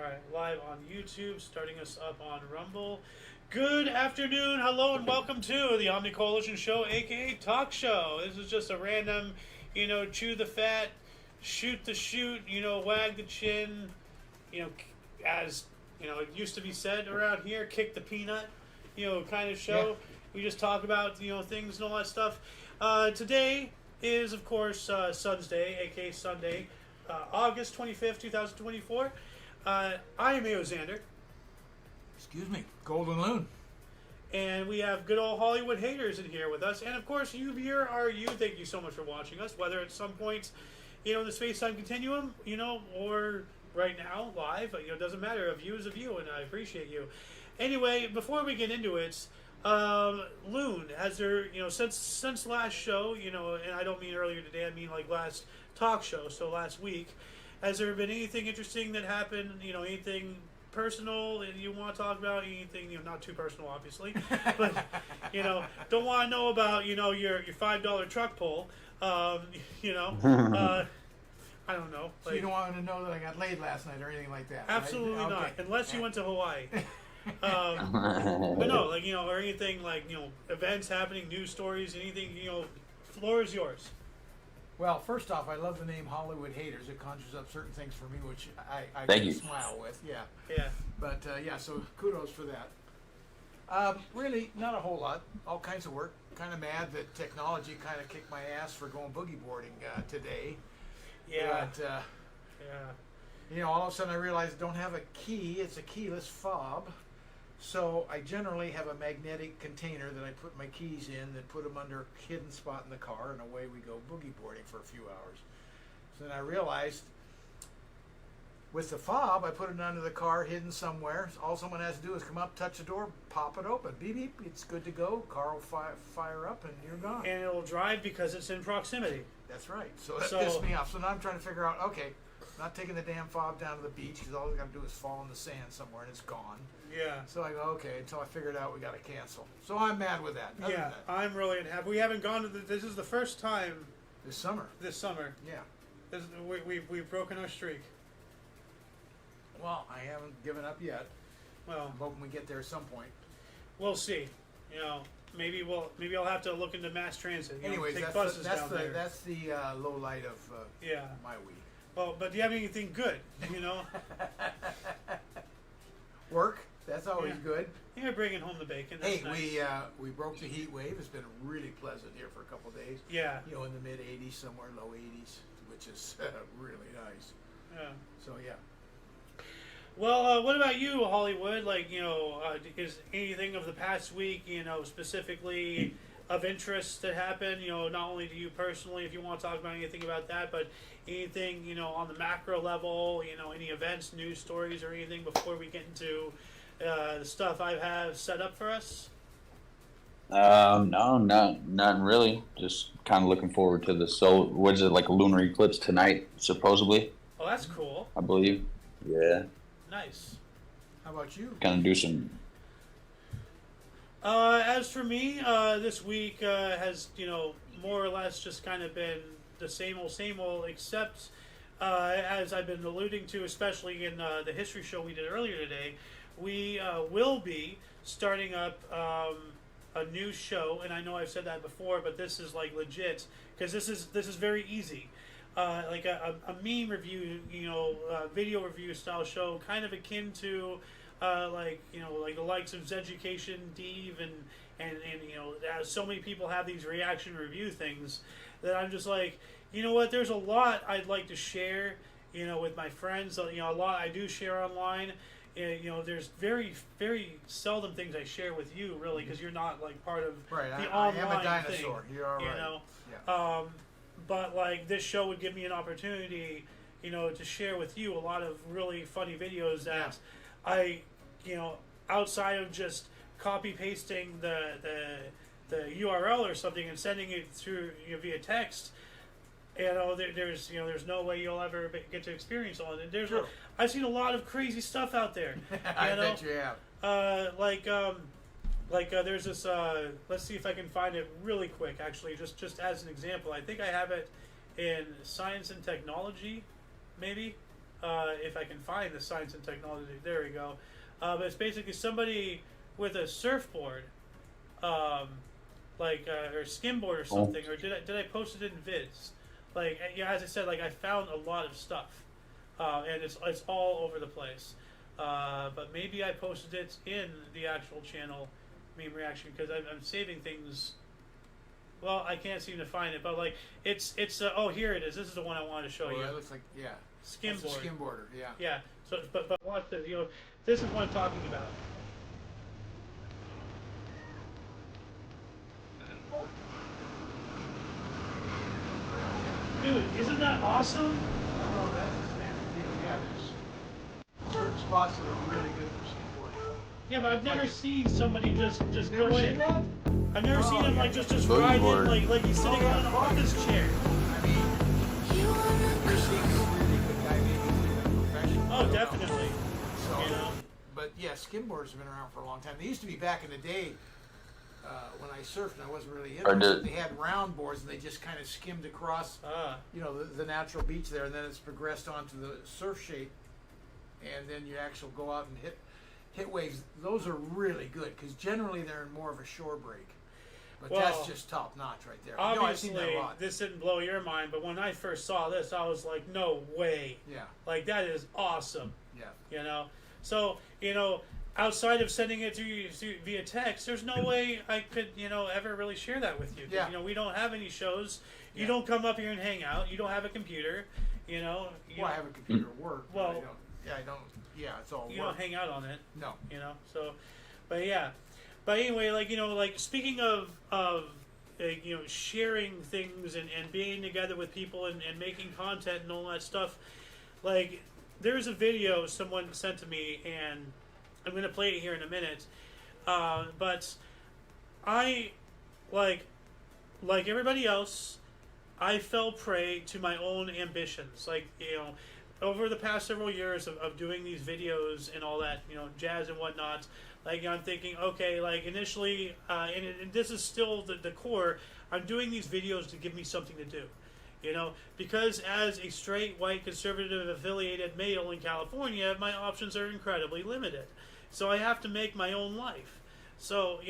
Alright, live on YouTube, starting us up on Rumble. Good afternoon, hello, and welcome to the Omni Coalition Show, aka TOC Show. This is just a random, chew the fat, shoot the shoot, wag the chin, as, it used to be said around here, kick the peanut, kind of show. Yeah. We just talk about, things and all that stuff. Today is, of course, Sun's Day, aka Sunday, August 25th, 2024. I am Xander. Excuse me, Golden Loon. And we have good old Hollywood haters in here with us. And of course, you here are you. Thank you so much for watching us, whether at some point, in the space-time continuum, or right now, live. It doesn't matter. A view is a view, and I appreciate you. Anyway, before we get into it, Loon, has there, since last show, and I don't mean earlier today, I mean like last talk show, so last week, has there been anything interesting that happened, anything personal that you want to talk about, anything, not too personal, obviously, but, don't want to know about, your $5 truck pull, I don't know. So you don't want to know that I got laid last night or anything like that, absolutely right? not, Okay. unless you went to Hawaii. But no, or anything like, events happening, news stories, anything, floor is yours. Well, first off, I love the name Hollywood Haters. It conjures up certain things for me, which I Thank can you. smile with. Yeah. Yeah. But, so kudos for that. Really, not a whole lot. All kinds of work. Kind of mad that technology kind of kicked my ass for going boogie boarding today. Yeah. But, yeah. all of a sudden I realized I don't have a key. It's a keyless fob. So I generally have a magnetic container that I put my keys in, then put them under a hidden spot in the car, and away we go boogie boarding for a few hours. So then I realized with the fob, I put it under the car, hidden somewhere. All someone has to do is come up, touch the door, pop it open. Beep, beep, it's good to go. Car will fire up, and you're gone. And it'll drive because it's in proximity. That's right. So that pissed me off. So now I'm trying to figure out, okay, not taking the damn fob down to the beach because all we got to do is fall in the sand somewhere and it's gone. Yeah. So I go, okay, until I figured out we got to cancel. So I'm mad with that. Other than that, I'm really unhappy. We haven't gone to this is the first time this summer. Yeah. We've broken our streak. Well, I haven't given up yet. Well, I'm hoping we get there at some point. We'll see. Maybe I'll have to look into mass transit. Anyways, take that's buses the, down there. that's the low light of my week. Well, but do you have anything good? Work. That's always good. You're bringing home the bacon. That's nice. we broke the heat wave. It's been really pleasant here for a couple of days. Yeah. In the mid 80s, somewhere low 80s, which is really nice. Yeah. So yeah. Well, what about you, Hollywood? Is anything of the past week, specifically of interest that happened, not only to you personally, if you want to talk about anything about that, but anything, on the macro level, any events, news stories, or anything before we get into the stuff I have set up for us? No, not really. Just kind of looking forward to the what is it, like a lunar eclipse tonight, supposedly? Oh, that's cool. I believe. Yeah. Nice. How about you? Kind of do some. As for me, this week has, more or less just kind of been the same old, except as I've been alluding to, especially in the history show we did earlier today, we will be starting up a new show, and I know I've said that before, but this is like legit, because this is very easy. Like a meme review, video review style show, kind of akin to like the likes of Zeducation, Dave, and so many people have these reaction review things that I'm just like, what? There's a lot I'd like to share, with my friends. A lot I do share online. There's very, very seldom things I share with you, really, because you're not like part of the online I am a dinosaur. thing. You're all right. Yeah. But like this show would give me an opportunity, to share with you a lot of really funny videos that I, outside of just copy pasting the URL or something and sending it through via text. There's no way you'll ever get to experience all of it. I've seen a lot of crazy stuff out there. I bet you have. There's this. Let's see if I can find it really quick. Actually, just as an example, I think I have it in Science and Technology, maybe. if I can find the science and technology. There we go. But it's basically somebody with a surfboard, or skimboard or something. Or did I post it in vids? Like, yeah, as I said, like I found a lot of stuff, and it's all over the place. But maybe I posted it in the actual channel meme reaction because I'm saving things. Well, I can't seem to find it, but like it's oh, here it is. This is the one I wanted to show you. It looks like skimboard. That's a skimboarder, yeah. Yeah. So, but watch this. This is what I'm talking about. Dude, isn't that awesome? Oh, that's a standard deal. Yeah, there's certain spots that are really good for skimboarding. Yeah, but I've never seen somebody just Never go seen in. that? I've never seen him like just ride in like he's sitting on an office chair. I mean, you're seeing a really good guy, maybe he's a professional. Oh, definitely. So, but yeah, skimboards have been around for a long time. They used to be back in the day when I surfed and I wasn't really into it. They had round boards and they just kind of skimmed across, the natural beach there, and then it's progressed onto the surf shape, and then you actually go out and hit waves. Those are really good because generally they're in more of a shore break. But that's just top notch right there. Obviously, I've seen that a lot. This didn't blow your mind, but when I first saw this, I was like, no way. Yeah. Like, that is awesome. Yeah. So, outside of sending it to you via text, there's no way I could, ever really share that with you. Yeah. We don't have any shows. You don't come up here and hang out. You don't have a computer. Well, I have a computer at work. Well, I don't. Yeah, it's all you work. don't hang out on it. No. So, but yeah. But anyway, speaking of sharing things and being together with people and making content and all that stuff, like, there's a video someone sent to me, and I'm going to play it here in a minute. But I, like everybody else, I fell prey to my own ambitions. Like, over the past several years of doing these videos and all that, jazz and whatnot, like, I'm thinking, okay, like, initially, and this is still the core, I'm doing these videos to give me something to do. Because as a straight, white, conservative, affiliated male in California, my options are incredibly limited. So I have to make my own life. So,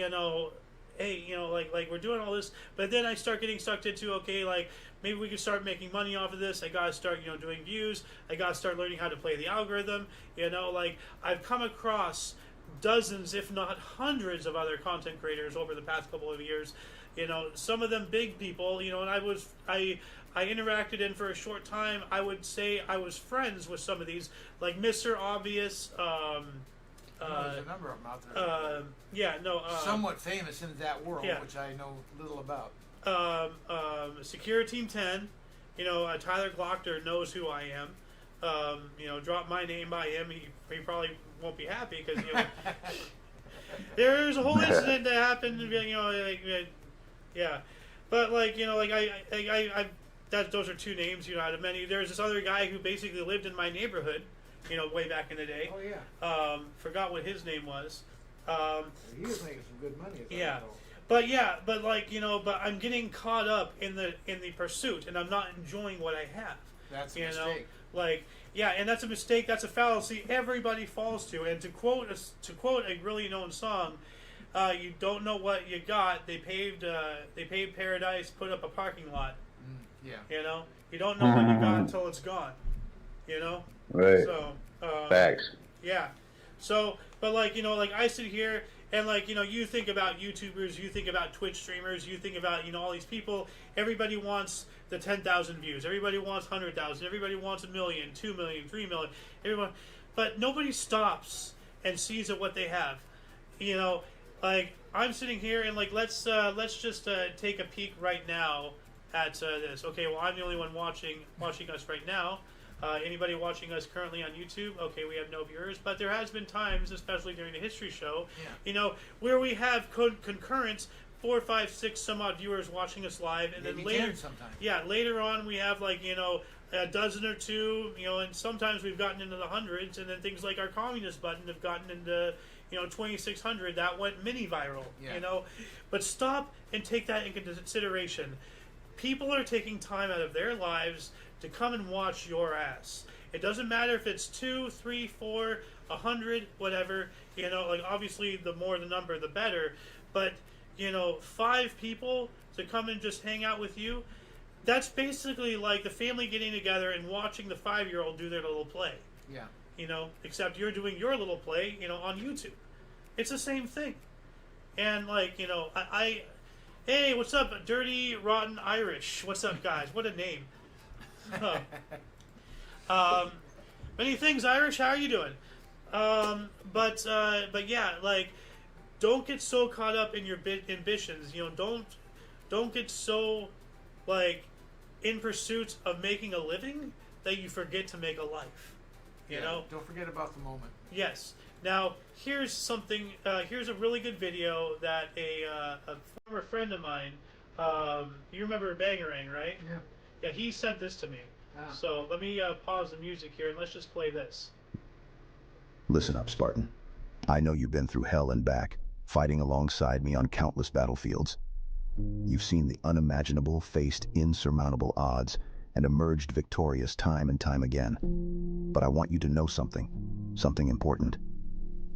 hey, like we're doing all this, but then I start getting sucked into, okay, like, maybe we can start making money off of this. I gotta start, doing views. I gotta start learning how to play the algorithm. Like, I've come across dozens, if not hundreds, of other content creators over the past couple of years. Some of them big people. And I interacted in for a short time. I would say I was friends with some of these, like Mr. Obvious. There's a number of them out there. Somewhat famous in that world, which I know little about. Secure Team 10, Tyler Glockner knows who I am. Drop my name by him. He probably won't be happy because there's a whole incident that happened. But those are two names, out of many. There's this other guy who basically lived in my neighborhood, way back in the day. Oh yeah. Forgot what his name was. He was making some good money. But I'm getting caught up in the pursuit, and I'm not enjoying what I have. That's a mistake. And that's a mistake. That's a fallacy everybody falls to. And to quote a really known song, you don't know what you got. They paved paradise, put up a parking lot. You don't know what you got until it's gone. Right. So facts. Yeah. So, but I sit here and you think about YouTubers, you think about Twitch streamers, you think about all these people. Everybody wants the 10,000 views. Everybody wants 100,000. Everybody wants 1 million, 2 million, 3 million. Everyone, but nobody stops and sees at what they have. I'm sitting here and let's just take a peek right now at this. Okay, well, I'm the only one watching us right now. Anybody watching us currently on YouTube? Okay, we have no viewers, but there has been times, especially during the history show, where we have concurrent 4, 5, 6 some odd viewers watching us live, and maybe then later, 10 sometimes. Later on we have a dozen or two, and sometimes we've gotten into the hundreds, and then things like our communist button have gotten into 2,600. That went mini viral. But stop and take that into consideration. People are taking time out of their lives to come and watch your ass. It doesn't matter if it's 2, 3, 4, 100, whatever. You know, like obviously the more the number, the better. But you know, 5 people to come and just hang out with you. That's basically like the family getting together and watching the 5-year-old do their little play. Yeah. You know, except you're doing your little play, you know, on YouTube. It's the same thing. And like, you know, hey, what's up, Dirty Rotten Irish? What's up, guys? What a name. Many things, Irish. How are you doing? But yeah, like, don't get so caught up in your ambitions. You know, don't get so like in pursuit of making a living that you forget to make a life. You know, don't forget about the moment. Yes. Now, here's something. Here's a really good video that a former friend of mine. You remember Bangarang, right? Yeah. Yeah, he sent this to me. Ah. So let me pause the music here and let's just play this. Listen up, Spartan. I know you've been through hell and back, fighting alongside me on countless battlefields. You've seen the unimaginable, faced insurmountable odds, and emerged victorious time and time again. But I want you to know something important.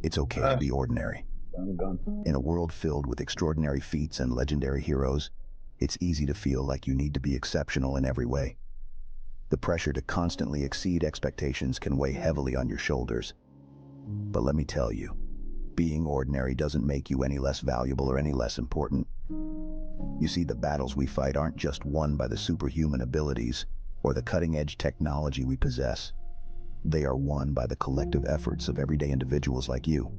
It's okay to be ordinary. In a world filled with extraordinary feats and legendary heroes, it's easy to feel like you need to be exceptional in every way. The pressure to constantly exceed expectations can weigh heavily on your shoulders. But let me tell you, being ordinary doesn't make you any less valuable or any less important. You see, the battles we fight aren't just won by the superhuman abilities or the cutting-edge technology we possess. They are won by the collective efforts of everyday individuals like you.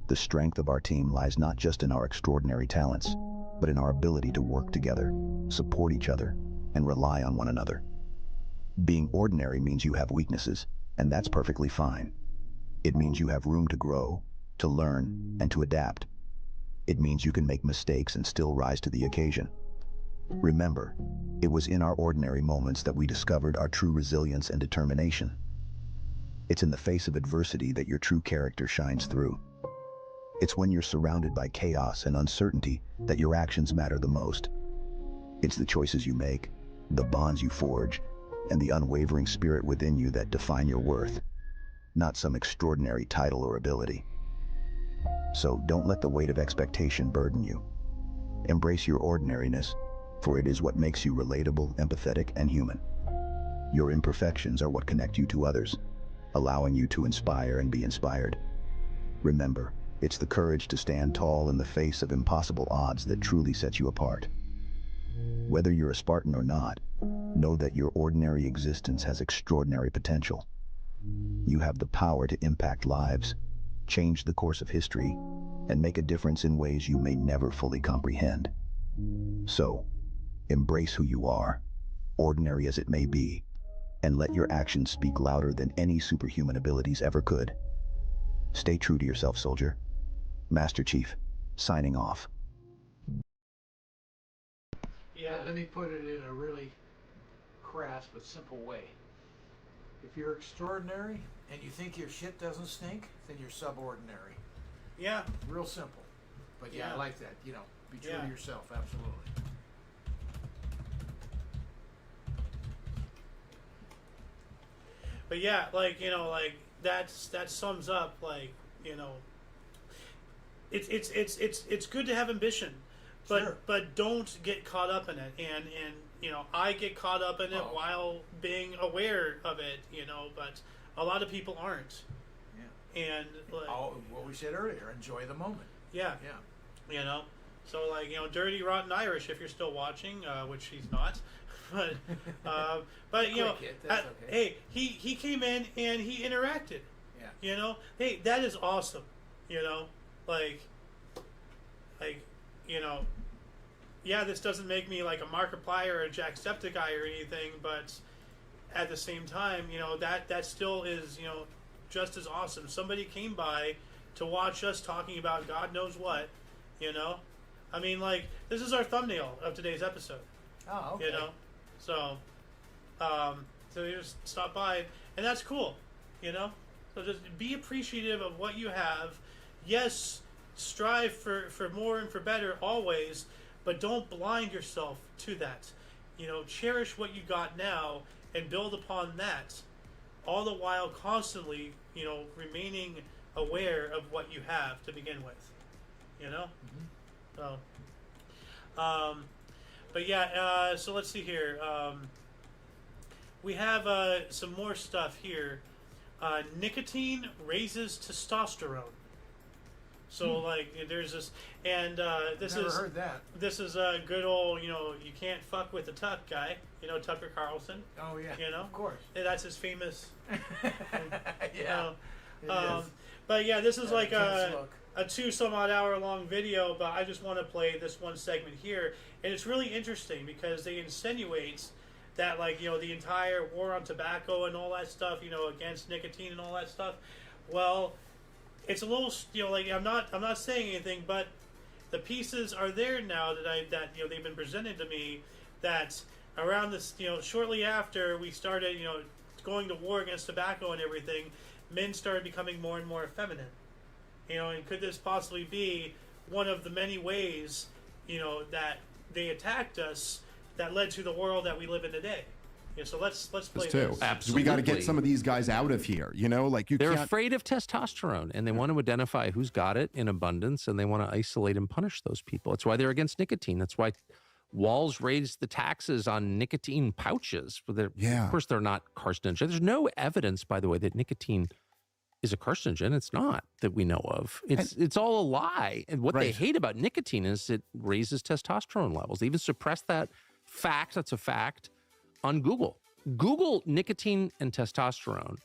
The strength of our team lies not just in our extraordinary talents, but in our ability to work together, support each other, and rely on one another. Being ordinary means you have weaknesses, and that's perfectly fine. It means you have room to grow, to learn, and to adapt. It means you can make mistakes and still rise to the occasion. Remember, it was in our ordinary moments that we discovered our true resilience and determination. It's in the face of adversity that your true character shines through. It's when you're surrounded by chaos and uncertainty that your actions matter the most. It's the choices you make, the bonds you forge, and the unwavering spirit within you that define your worth, not some extraordinary title or ability. So don't let the weight of expectation burden you. Embrace your ordinariness, for it is what makes you relatable, empathetic, and human. Your imperfections are what connect you to others, allowing you to inspire and be inspired. Remember, it's the courage to stand tall in the face of impossible odds that truly sets you apart. Whether you're a Spartan or not, know that your ordinary existence has extraordinary potential. You have the power to impact lives, change the course of history, and make a difference in ways you may never fully comprehend. So, embrace who you are, ordinary as it may be, and let your actions speak louder than any superhuman abilities ever could. Stay true to yourself, soldier. Master Chief, signing off. Yeah. Let me put it in a really crass but simple way. If you're extraordinary and you think your shit doesn't stink, then you're subordinary. Yeah. Real simple. But yeah, Yeah. I like that. You know, be true Yeah. to yourself, absolutely. But yeah, like, you know, like that sums up, like, you know, it's good to have ambition, but Sure. but don't get caught up in it. And you know, I get caught up in it while being aware of it, you know, but a lot of people aren't. Yeah. And like, What we said earlier, enjoy the moment. yeah, Yeah. you know, so like, you know, Dirty Rotten Irish, if you're still watching, which he's not, but you know, Quick hit, that's hey, okay. he came in and he interacted. Yeah. You know, hey, that is awesome. You know, like, you know, yeah, this doesn't make me like a Markiplier or a Jacksepticeye or anything, but at the same time, you know, that still is, you know, just as awesome. Somebody came by to watch us talking about God knows what, you know. I mean, like, this is our thumbnail of today's episode. Oh, okay. You know, so you just stop by, and that's cool, you know. So just be appreciative of what you have. Yes, strive for more and for better always, but don't blind yourself to that. You know, cherish what you got now and build upon that, all the while constantly, remaining aware of what you have to begin with, So, but yeah, so let's see here. We have some more stuff here. Nicotine raises testosterone. So there's this, and this Never is heard that. this is a good old you can't fuck with the Tuck guy, Tucker Carlson. Oh yeah, of course. And that's his famous. Yeah. It is. But yeah, this is like intense look. a 2 some odd hour long video, but I just want to play this one segment here, and it's really interesting because they insinuate that the entire war on tobacco and all that stuff, against nicotine and all that stuff. Well, it's a little, I'm not saying anything, but the pieces are there now that they've been presented to me, that around this, shortly after we started, going to war against tobacco and everything, men started becoming more and more effeminate. And could this possibly be one of the many ways, that they attacked us that led to the world that we live in today? So let's play this. Absolutely. We got to get some of these guys out of here. They're afraid of testosterone, and they want to identify who's got it in abundance, and they want to isolate and punish those people. That's why they're against nicotine. That's why Walls raised the taxes on nicotine pouches. Of course, they're not carcinogen. There's no evidence, by the way, that nicotine is a carcinogen. It's not, that we know of. It's all a lie. And what they hate about nicotine is it raises testosterone levels. They even suppress that fact. That's a fact. On Google. Google nicotine and testosterone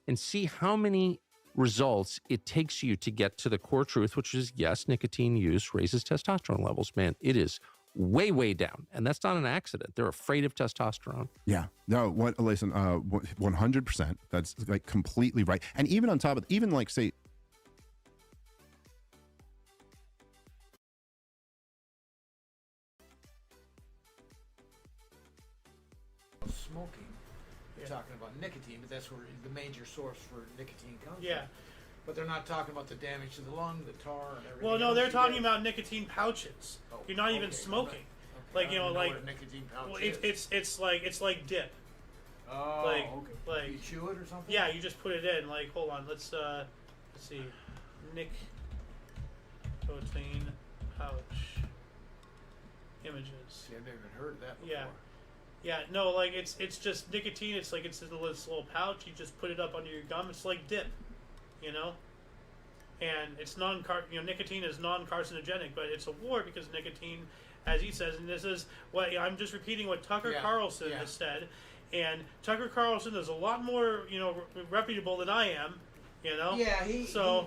and see how many results it takes you to get to the core truth, which is, yes, nicotine use raises testosterone levels. Man, it is way, way down. And that's not an accident. They're afraid of testosterone. Yeah. No, listen, 100%. That's completely right. And even on top of, say, Smoking. They're talking about nicotine, but that's where the major source for nicotine comes Yeah. from. But they're not talking about the damage to the lung, the tar, and everything. Well, no, else they're you talking get. about nicotine pouches. Oh, You're not even okay, smoking. I don't know like what a nicotine pouch well, is. it's like dip. Oh, okay. Like you chew it or something? Yeah, you just put it in. Hold on, let's see, nicotine pouch images. See, I've never even heard of that before. Yeah, no, it's just nicotine. It's this little pouch. You just put it up under your gum. It's like dip, and it's nicotine is non-carcinogenic, but it's a war because nicotine, as he says, and this is what I'm just repeating what Tucker Carlson has said, and Tucker Carlson is a lot more reputable than I am, Yeah, he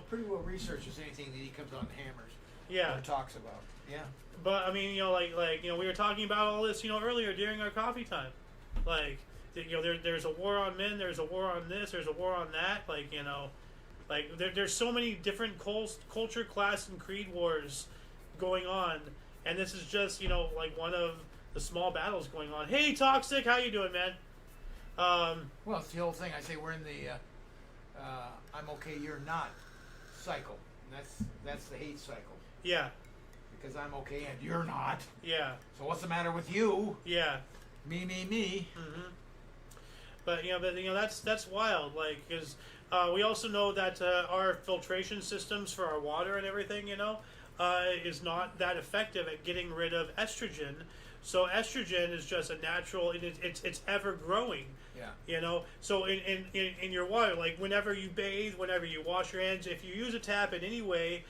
pretty well researches anything that he comes on and hammers. Yeah. Or talks about. Yeah. But I mean, we were talking about all this, earlier during our coffee time. There's a war on men. There's a war on this. There's a war on that. There's so many different culture, class, and creed wars going on, and this is just one of the small battles going on. Hey, Toxic, how you doing, man? Well, it's the whole thing. I say we're in the I'm okay, you're not cycle. And that's the hate cycle. Yeah. Because I'm okay and you're not. Yeah. So what's the matter with you? Yeah. Me. Mm-hmm. But that's wild. Because we also know that our filtration systems for our water and everything, is not that effective at getting rid of estrogen. So estrogen is just a natural. It's ever growing. Yeah. So in your water, whenever you bathe, whenever you wash your hands, if you use a tap in any way,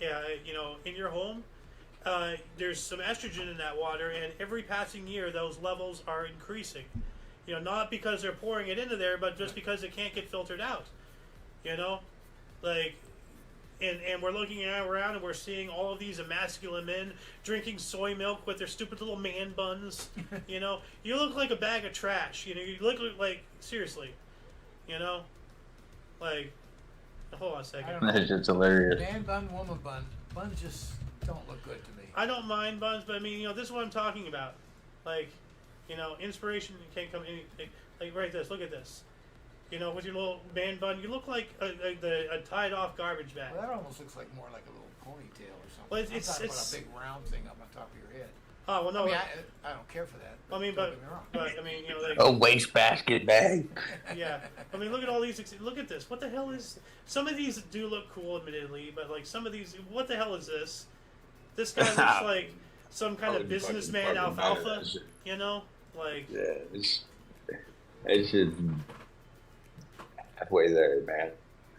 in your home, there's some estrogen in that water, and every passing year those levels are increasing. Not because they're pouring it into there, but just because it can't get filtered out. And we're looking around and we're seeing all of these emasculate men drinking soy milk with their stupid little man buns. You look like a bag of trash. You look like seriously. Hold on a second. That's just hilarious. Man bun, woman bun. Buns just don't look good to me. I don't mind buns, but I mean, this is what I'm talking about. Inspiration can't come in. Right this. Look at this. With your little man bun, you look like a tied-off garbage bag. Well, that almost looks more like a little ponytail or something. Well, I'm talking about a big round thing up on top of your head. Oh well, no. I mean, I don't care for that. I mean, don't get me wrong. but I mean, you know, like, A wastebasket bag. yeah. I mean, look at all these. Look at this. What the hell is? Some of these do look cool, admittedly, but like some of these, what the hell is this? This guy looks like some kind of businessman alfalfa. You know, like. Yeah, it's just halfway there, man.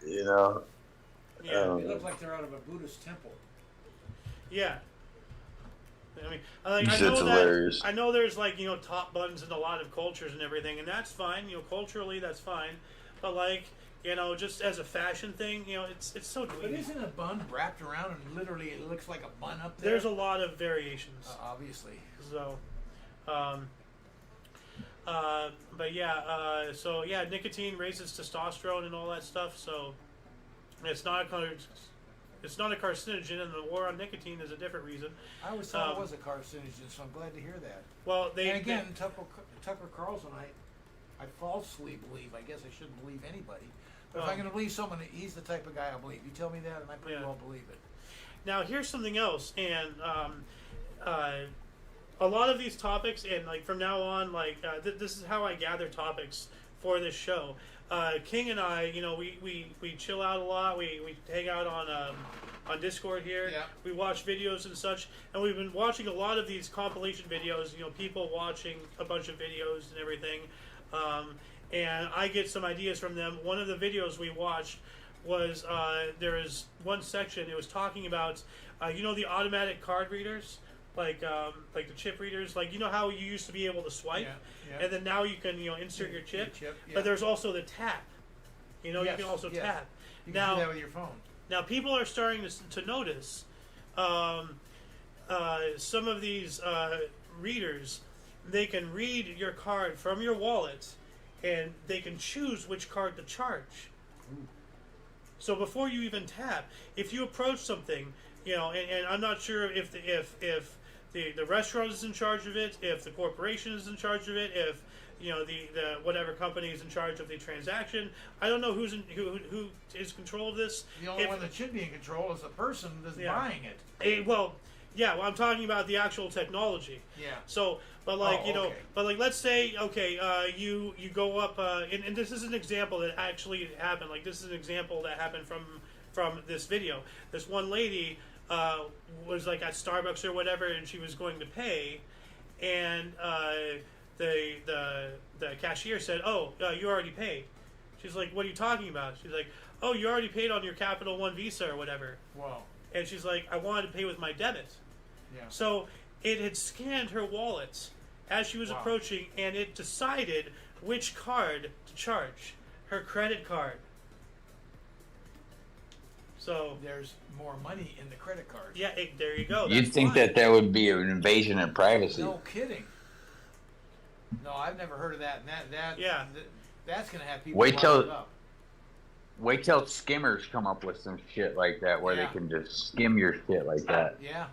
You know. Yeah. They look like they're out of a Buddhist temple. Yeah. I mean, I That's know hilarious. that. I know there's like, you know, top buns in a lot of cultures and everything, and that's fine. You know, culturally that's fine, but like, you know, just as a fashion thing, you know, it's so dweeby. But isn't a bun wrapped around and literally it looks like a bun up there? There's a lot of variations. Obviously. So, but yeah, so yeah, nicotine raises testosterone and all that stuff. So it's not a carcinogen, and the war on nicotine is a different reason. I always thought it was a carcinogen, so I'm glad to hear that. Well, and again, Tucker Carlson, I falsely believe. I guess I shouldn't believe anybody. But if I'm going to believe someone, he's the type of guy I believe. You tell me that, and I pretty well believe it. Now, here's something else, and a lot of these topics, and like from now on, like this is how I gather topics for this show. King and I, you know, we chill out a lot. We hang out on Discord here. Yeah. We watch videos and such, and we've been watching a lot of these compilation videos. You know, people watching a bunch of videos and everything, and I get some ideas from them. One of the videos we watched was there is one section. It was talking about you know, the automatic card readers. Like the chip readers, like, you know how you used to be able to swipe, and then now you can, you know, insert your chip, but there's also the tap. You know, you can also tap. You can do that with your phone. Now people are starting to notice some of these readers. They can read your card from your wallet, and they can choose which card to charge. Ooh. So before you even tap, if you approach something, you know, and I'm not sure if the restaurant is in charge of it, if the corporation is in charge of it, if, you know, the whatever company is in charge of the transaction. I don't know who is in control of this. The only one that should be in control is the person that's buying it. Well, I'm talking about the actual technology. Yeah. So, but like, you know, but like, let's say, you go up, and this is an example that actually happened. Like, this is an example that happened from this video. This one lady was like at Starbucks or whatever, and she was going to pay, and the cashier said, "Oh, you already paid." She's like, "What are you talking about?" She's like, "Oh, you already paid on your Capital One Visa or whatever." Wow. And she's like, "I wanted to pay with my debit." Yeah. So it had scanned her wallet as she was approaching, and it decided which card to charge, her credit card. So there's more money in the credit card. Yeah, there you go. You'd think that would be an invasion of privacy. No kidding. No, I've never heard of that. And that's going to have people Wait till skimmers come up with some shit like that, where they can just skim your shit like that. Yeah.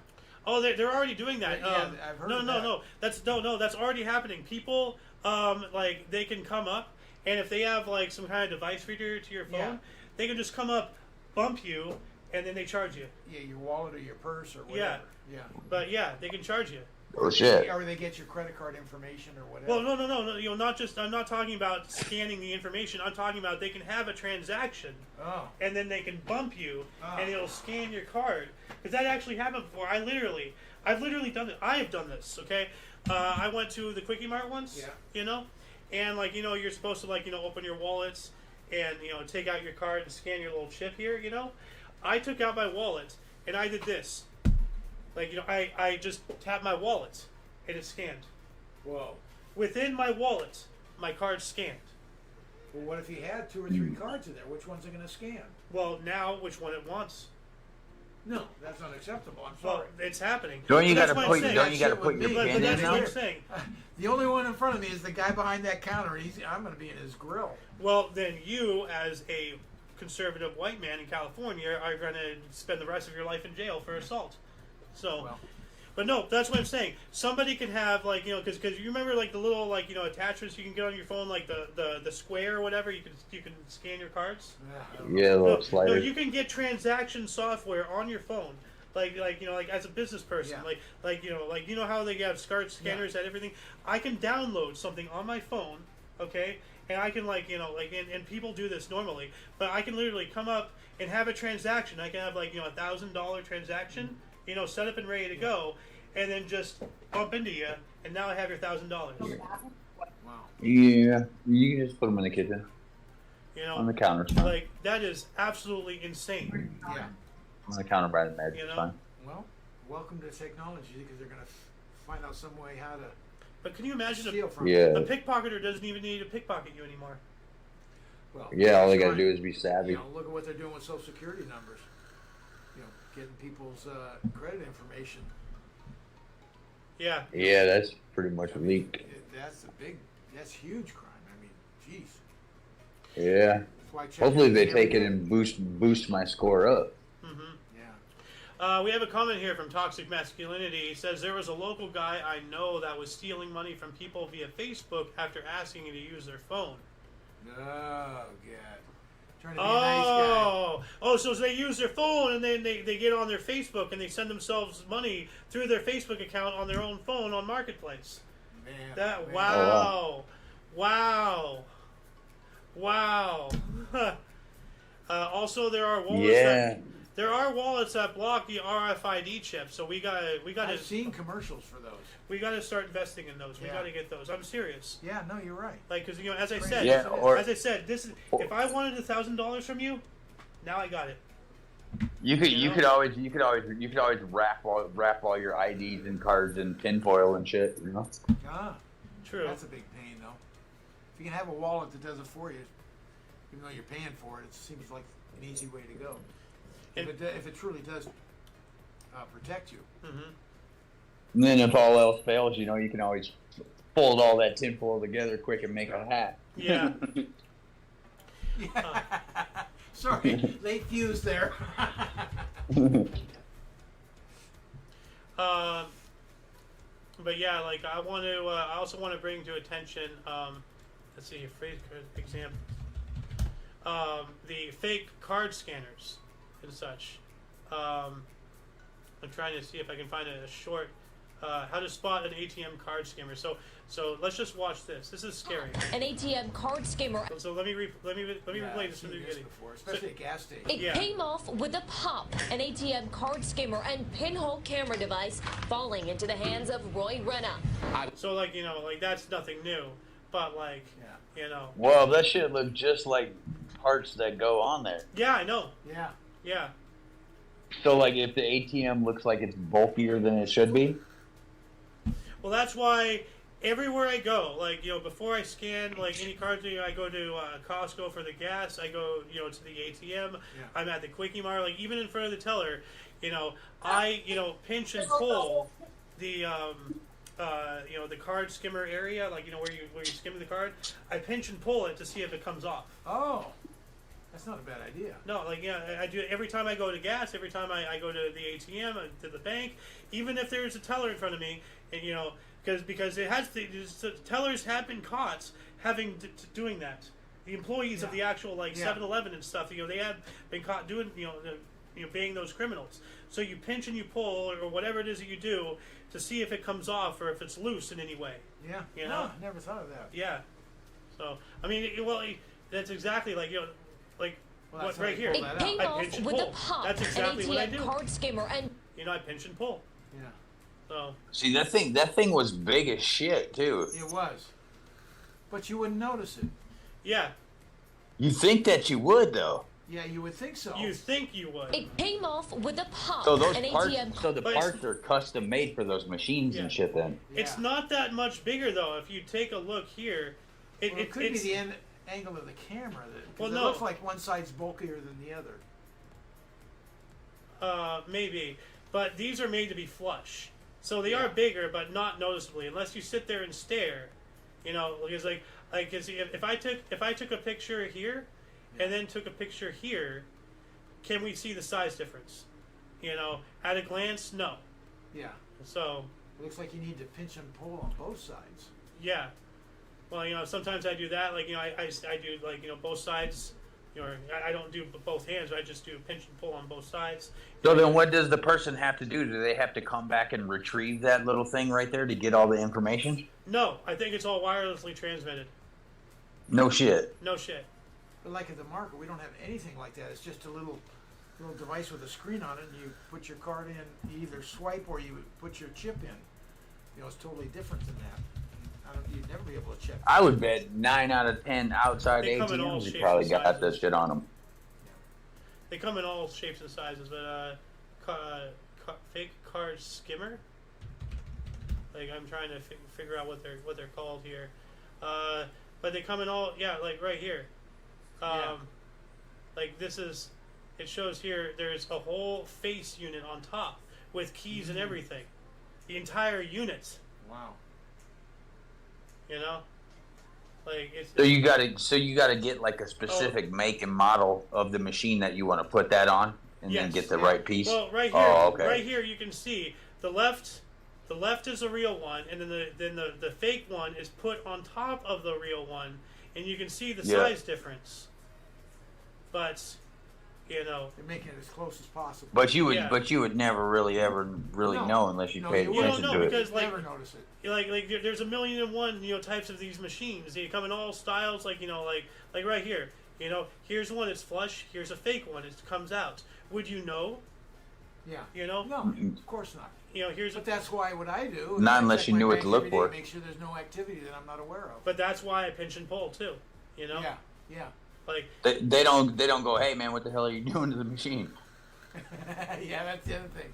Oh, they're already doing that. I've heard of that. No. That's already happening. People, like, they can come up, and if they have like some kind of device reader to your phone, they can just come up, bump you, and then they charge you. Yeah, your wallet or your purse or whatever. Yeah. But they can charge you. Oh shit. Or they get your credit card information or whatever. Well, no. You know, I'm not talking about scanning the information. I'm talking about they can have a transaction, and then they can bump you, and it'll scan your card. Because that actually happened before. I've literally done it. I have done this. Okay, I went to the Quickie Mart once. Yeah. You know, and like, you know, you're supposed to, like, you know, open your wallets and, you know, take out your card and scan your little chip here. You know, I took out my wallet and I did this. Like, you know, I just tapped my wallet, and it scanned. Whoa. Within my wallet, my card scanned. Well, what if you had 2 or 3 cards in there? Which one's it going to scan? Well, now, which one it wants? No, that's unacceptable. I'm sorry. Well, it's happening. Don't you got to put your But pin that's in what I'm there? saying. The only one in front of me is the guy behind that counter. I'm going to be in his grill. Well, then you, as a conservative white man in California, are going to spend the rest of your life in jail for assault. So, but no, that's what I'm saying. Somebody can have, like, you know, because you remember, like, the little, like, you know, attachments you can get on your phone, like the square or whatever. You can scan your cards. Yeah, little slider. No, you can get transaction software on your phone like you know, like as a business person, Yeah. like you know how they have scanners and everything. I can download something on my phone, okay, and I can like you know like and people do this normally, but I can literally come up and have a transaction. I can have like you know $1,000 transaction, you know, set up and ready to go, and then just bump into you, and now I have your $1,000. Wow. Yeah, you can just put them in the kitchen You know, on the counter. It's fine. like that is absolutely insane. Yeah. On the counter by the magic. You It's know? fine. Well, welcome to technology because they're going to find out some way how to But can you imagine steal from you. Yeah, a pickpocketer doesn't even need to pickpocket you anymore? Well, yeah. All they gotta fine. do is be savvy. You know, look at what they're doing with Social Security numbers. You know, getting people's credit information. Yeah. Yeah, that's pretty much leaked. That's huge crime. I mean, jeez. Yeah. That's why check Hopefully they everything take it every day. and boost my score up. Yeah. We have a comment here from Toxic Masculinity. He says, there was a local guy I know that was stealing money from people via Facebook after asking to use their phone. Oh, God. Trying to be a nice guy. Oh, so they use their phone and then they get on their Facebook and they send themselves money through their Facebook account on their own phone on Marketplace. Man. Wow. Wow. Also, there are wallets Yeah. there are wallets that block the RFID chip, so we got I've seen commercials for those. we got to start investing in those. We Yeah. got to get those. I'm serious. Yeah, no, you're right. Like, because you know, as I Crazy. said, Yeah, or this is if I wanted $1,000 from you, now I got it. you could always wrap all your IDs and cards in tinfoil and shit. You know. Ah, True. that's a big pain, though. If you can have a wallet that does it for you, even though you're paying for it, it seems like an easy way to go. If it truly does protect you. Mm-hmm. And then if all else fails, you know, you can always fold all that tinfoil together quick and make a hat. Yeah. Yeah. Sorry, late fuse there. But yeah, like I want to. I also want to bring to attention. Let's see, example. The fake card scanners and such. I'm trying to see if I can find a short. How to spot an ATM card scammer. So let's just watch this. This is scary. An ATM card scammer. So let me replay this from the beginning. Before, especially at gas stations. It Yeah. came off with a pop. An ATM card scammer and pinhole camera device falling into the hands of Roy Renna. So like you know like that's nothing new, but like Yeah. you know Well, that shit look just like parts that go on there. yeah I know Yeah. yeah So like if the ATM looks like it's bulkier than it should be. well that's why everywhere I go like you know before I scan like any cards I go to Costco for the gas I go you know to the ATM I'm at the Quickie Mart like even in front of the teller you know I you know pinch and pull the you know the card skimmer area like you know where you skim the card I pinch and pull it to see if it comes off. Oh, that's not a bad idea. No, like yeah, I do it every time I go to gas, every time I go to the ATM, to the bank, even if there's a teller in front of me, and you know, because it has the tellers have been caught doing that. The employees of the actual like 7-Eleven and stuff, you know, they have been caught doing you know being those criminals. So you pinch and you pull or whatever it is that you do to see if it comes off or if it's loose in any way. Yeah. You know? I never thought of that. Yeah. So I mean, that's exactly like you know. Like Well, that's what right how here? you It pull that came I off pinch and with pull. a pop. That's exactly An what I ATM do. card scammer and You know, I pinch and pull. Yeah. So See that thing was big as shit too. It was. But you wouldn't notice it. yeah, You think that you would though. Yeah, you would think so. you think you would. it came off with a pop. So those An parts, ATM so the But it's- parts are custom made for those machines and shit. Then It's Yeah. not that much bigger though. If you take a look here, Well, it could be it's the angle of the camera. Well, It no. looks like one side's bulkier than the other. maybe, but these are made to be flush, so they are bigger, but not noticeably unless you sit there and stare. You know, because like if I took a picture here, and then took a picture here, can we see the size difference? You know, at a glance, no. Yeah. So It looks like you need to pinch and pull on both sides. yeah. Well, you know, sometimes I do that. Like, you know, I do like you know both sides, I don't do both hands. I just do pinch and pull on both sides. So then what does the person have to do? Do they have to come back and retrieve that little thing right there to get all the information? No, I think it's all wirelessly transmitted. No shit. No shit. But like at the market, we don't have anything like that. It's just a little device with a screen on it, and you put your card in. You either swipe or you put your chip in. It's totally different than that. You'd never be able to check. I would bet 9 out of 10 outside They come in all ATMs shapes probably and got that sizes. shit on them. They come in all shapes and sizes, but fake card skimmer. Like I'm trying to figure out what they're called here, but they come in all like right here. Like this is, it shows here. There's a whole face unit on top with keys and everything, the entire unit. Wow. Like it's. So you gotta get like a specific make and model of the machine that you want to put that on, and then get the right piece. Well, right here, right here, you can see the left. The left is the real one, and then the fake one is put on top of the real one, and you can see the size difference. But they're making it as close as possible. But you would never really ever know unless you paid you attention don't know to because it. Never notice it. Like there's 1,000,001 types of these machines. They come in all styles. Like like right here. Here's one. It's flush. Here's a fake one. It comes out. Would you know? Yeah. No, of course not. But that's why what I do. Not unless you knew what to look for. Make sure there's no activity that I'm not aware of. But that's why I pinch and pull too. Yeah. Like they don't go, hey man, what the hell are you doing to the machine? Yeah, that's the other thing.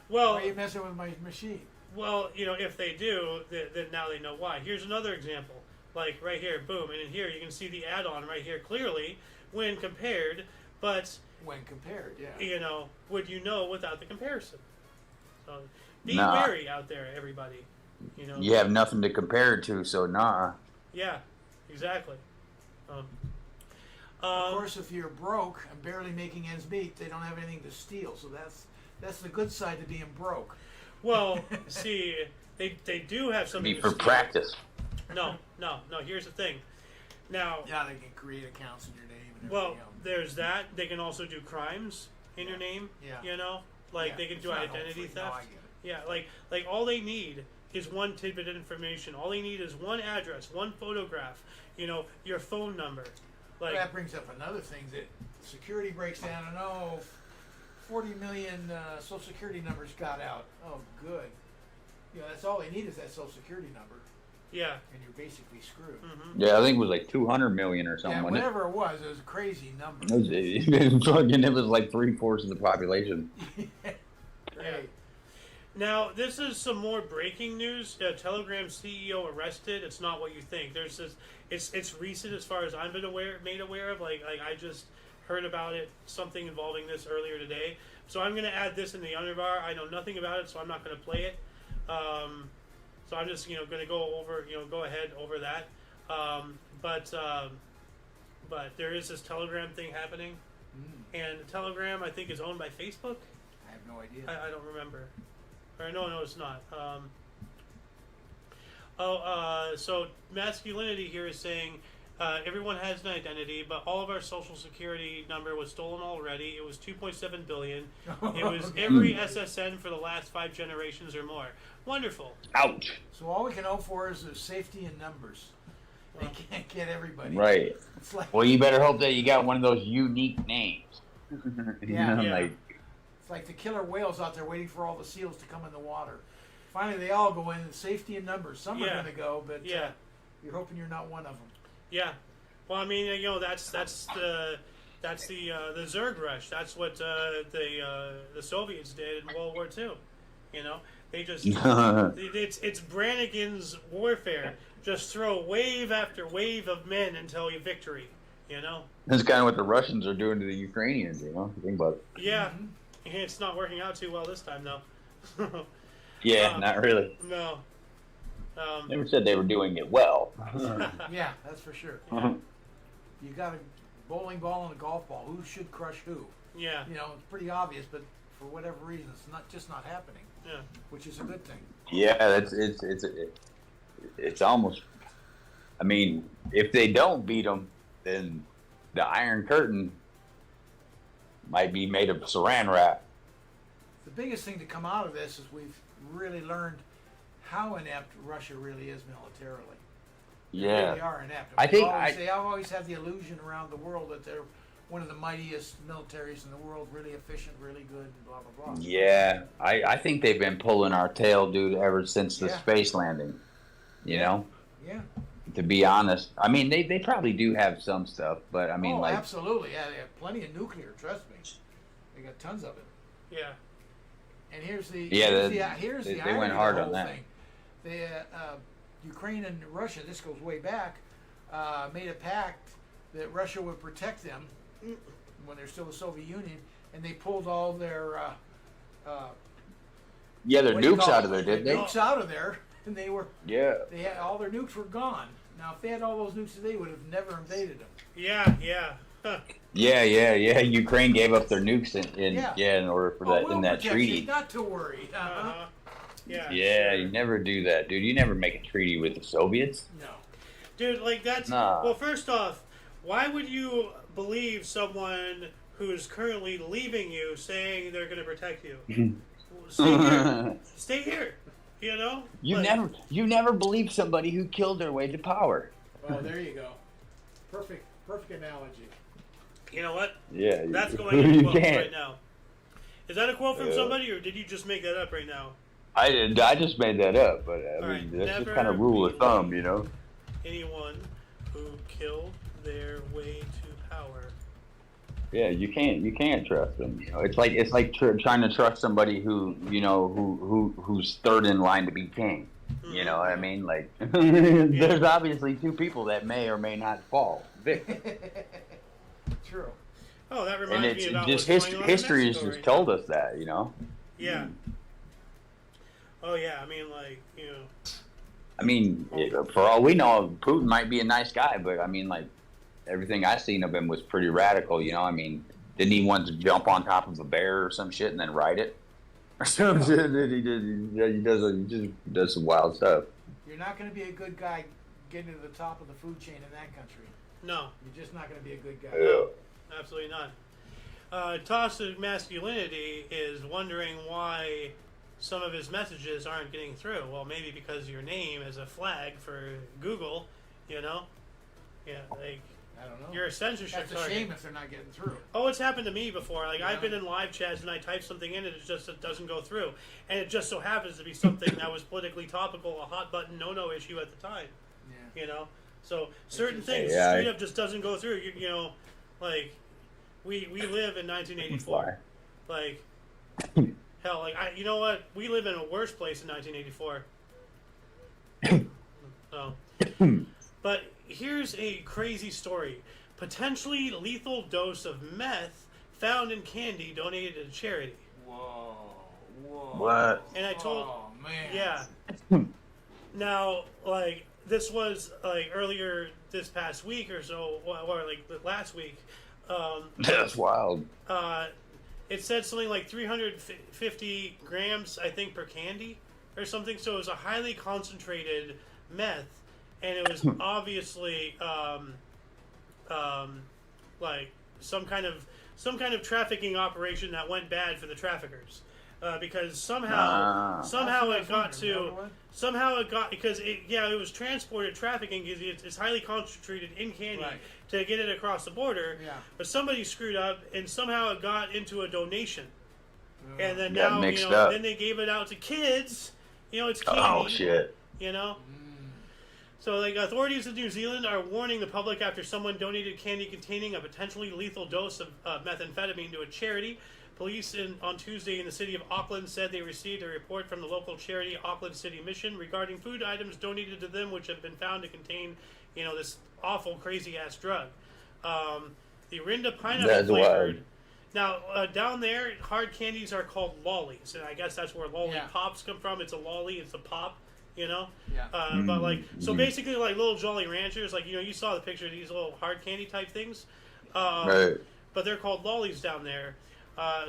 Well, why are you messing with my machine? Well, if they do, then now they know why. Here's another example. Like right here, boom, and in here you can see the add-on right here clearly when compared. But when compared, yeah. Would you know without the comparison? So be wary out there, everybody. You have nothing to compare it to, so nah. Yeah, exactly. Of course, if you're broke and barely making ends meet, they don't have anything to steal. So that's the good side to being broke. Well, see, they do have something for practice. No. Here's the thing. Now, they can create accounts in your name and everything well, else. there's that. They can also do crimes in your name. Yeah. They can do identity theft. No, I get it. Yeah, like all they need is one tidbit of information. All they need is one address, one photograph. Your phone number. Like that brings up another thing that security breaks down and 40 million social security numbers got out. Oh, good. That's all they need is that social security number. Yeah. And you're basically screwed. Mm-hmm. Yeah, I think it was like 200 million or something. Yeah, wasn't whatever it was a crazy number. It was like 3/4 of the population. Right. Now, this is some more breaking news. Telegram CEO arrested. It's not what you think. There's this. It's recent as far as I've been made aware of. Like I just heard about it. Something involving this earlier today. So I'm going to add this in the underbar. I know nothing about it, so I'm not going to play it. So I'm just going to go ahead over that. But there is this Telegram thing happening, and Telegram I think is owned by Facebook. I have no idea. I don't remember. Or no, it's not. So masculinity here is saying everyone has an identity, but all of our social security number was stolen already. It was 2.7 billion. It was every SSN for the last 5 generations or more. Wonderful. Ouch. So all we can hope for is the safety in numbers. They can't get everybody. Right. It's like, well, you better hope that you got one of those unique names. It's like the killer whales out there waiting for all the seals to come in the water. Finally, they all go in. Safety in numbers. Some are going to go, but you're hoping you're not one of them. Yeah. Well, I mean, that's the Zerg rush. That's what the Soviets did in World War II. They just it's Brannigan's warfare. Just throw wave after wave of men until victory. That's kind of what the Russians are doing to the Ukrainians. Think about it. Yeah, and it's not working out too well this time, though. Yeah, not really. No. Never said they were doing it well. Yeah, that's for sure. You got a bowling ball and a golf ball. Who should crush who? Yeah. It's pretty obvious, but for whatever reason, it's not happening. Yeah. Which is a good thing. Yeah, it's almost. I mean, if they don't beat them, then the Iron Curtain might be made of saran wrap. The biggest thing to come out of this is we've really learned how inept Russia really is militarily. They Yeah. really are inept. I think they always have the illusion around the world that they're one of the mightiest militaries in the world, really efficient, really good, and blah, blah, blah. Yeah, I think they've been pulling our tail, dude, ever since the space landing. You know? Yeah. To be honest. I mean, they probably do have some stuff, but I mean, like... absolutely. Yeah, they have plenty of nuclear, trust me. They got tons of it. Yeah. And here's the Yeah, here's the they irony went of hard the on whole that. thing. The Ukraine and Russia, this goes way back, made a pact that Russia would protect them when they're still the Soviet Union, and they pulled all their Yeah, their what do you nukes call out it? of there, Their didn't they? nukes out of there, and they had all their nukes were gone. Now, if they had all those nukes, they would have never invaded them. Yeah. Huh. Yeah. Ukraine gave up their nukes in order for that we'll in that protect treaty. you, not to worry. Yeah. Yeah, sure. you never do that, dude. You never make a treaty with the Soviets. No. Dude, like that's Nah. well. First off, why would you believe someone who's currently leaving you saying they're going to protect you? Stay here. Stay here. You know. You never believe somebody who killed their way to power. Oh, there you go. Perfect analogy. You know what? Yeah, That's going in you quotes can't. right now. Is that a quote from somebody, or did you just make that up right now? I just made that up, but I Right, mean that's just never kind of rule of believe thumb, you know. Anyone who killed their way to power. Yeah, you can't trust them. You know, it's like trying to trust somebody who who's third in line to be king. You know what I mean? Like, there's obviously two people that may or may not fall victim. True. Oh, that And reminds it's me about just what's going on in history has Mexico just right told now. us that, you know. Yeah. Oh yeah, I mean, like, you know. I mean, for all we know, Putin might be a nice guy, but I mean, like, everything I've seen of him was pretty radical, you know. I mean, didn't he want to jump on top of a bear or some shit and then ride it? Or some shit. He just does some wild stuff. You're not going to be a good guy getting to the top of the food chain in that country. No. You're just not going to be a good guy. Yeah. Absolutely not. Toxic Masculinity is wondering why some of his messages aren't getting through. Well, maybe because your name is a flag for Google, you know? Yeah, like, I don't know. you're a censorship That's a target. shame if they're not getting through. Oh, it's happened to me before. Like, I've Yeah. been in live chats and I type something in and it doesn't go through. And it just so happens to be something that was politically topical, a hot button no-no issue at the time. Yeah. You know? So, certain things Yeah, straight up just doesn't go through. You know, like, we live in 1984. Like, hell, like, you know what? We live in a worse place in 1984. So, but here's a crazy story. Potentially lethal dose of meth found in candy donated to charity. Whoa. What? And I told... Oh, man. Yeah. Now, like, this was, like, earlier this past week or so, or, like, last week. That's wild. It said something like 350 grams, I think, per candy or something. So it was a highly concentrated meth, and it was obviously like some kind of trafficking operation that went bad for the traffickers. Because somehow it got because it was transported trafficking because it's highly concentrated in candy to get it across the border. Yeah. But somebody screwed up and somehow it got into a donation, and then Got now mixed up. then they gave it out to kids. It's candy. Oh shit. So, like, authorities in New Zealand are warning the public after someone donated candy containing a potentially lethal dose of methamphetamine to a charity. Police on Tuesday in the city of Auckland said they received a report from the local charity Auckland City Mission regarding food items donated to them which have been found to contain, this awful, crazy-ass drug. The Rinda pineapple That's flavored... wild. Now, down there, hard candies are called lollies, and I guess that's where lollipops come from. It's a lolly, it's a pop, Yeah. But, like, so basically, like, little Jolly Ranchers, like, you saw the picture of these little hard candy type things. Right. But they're called lollies down there.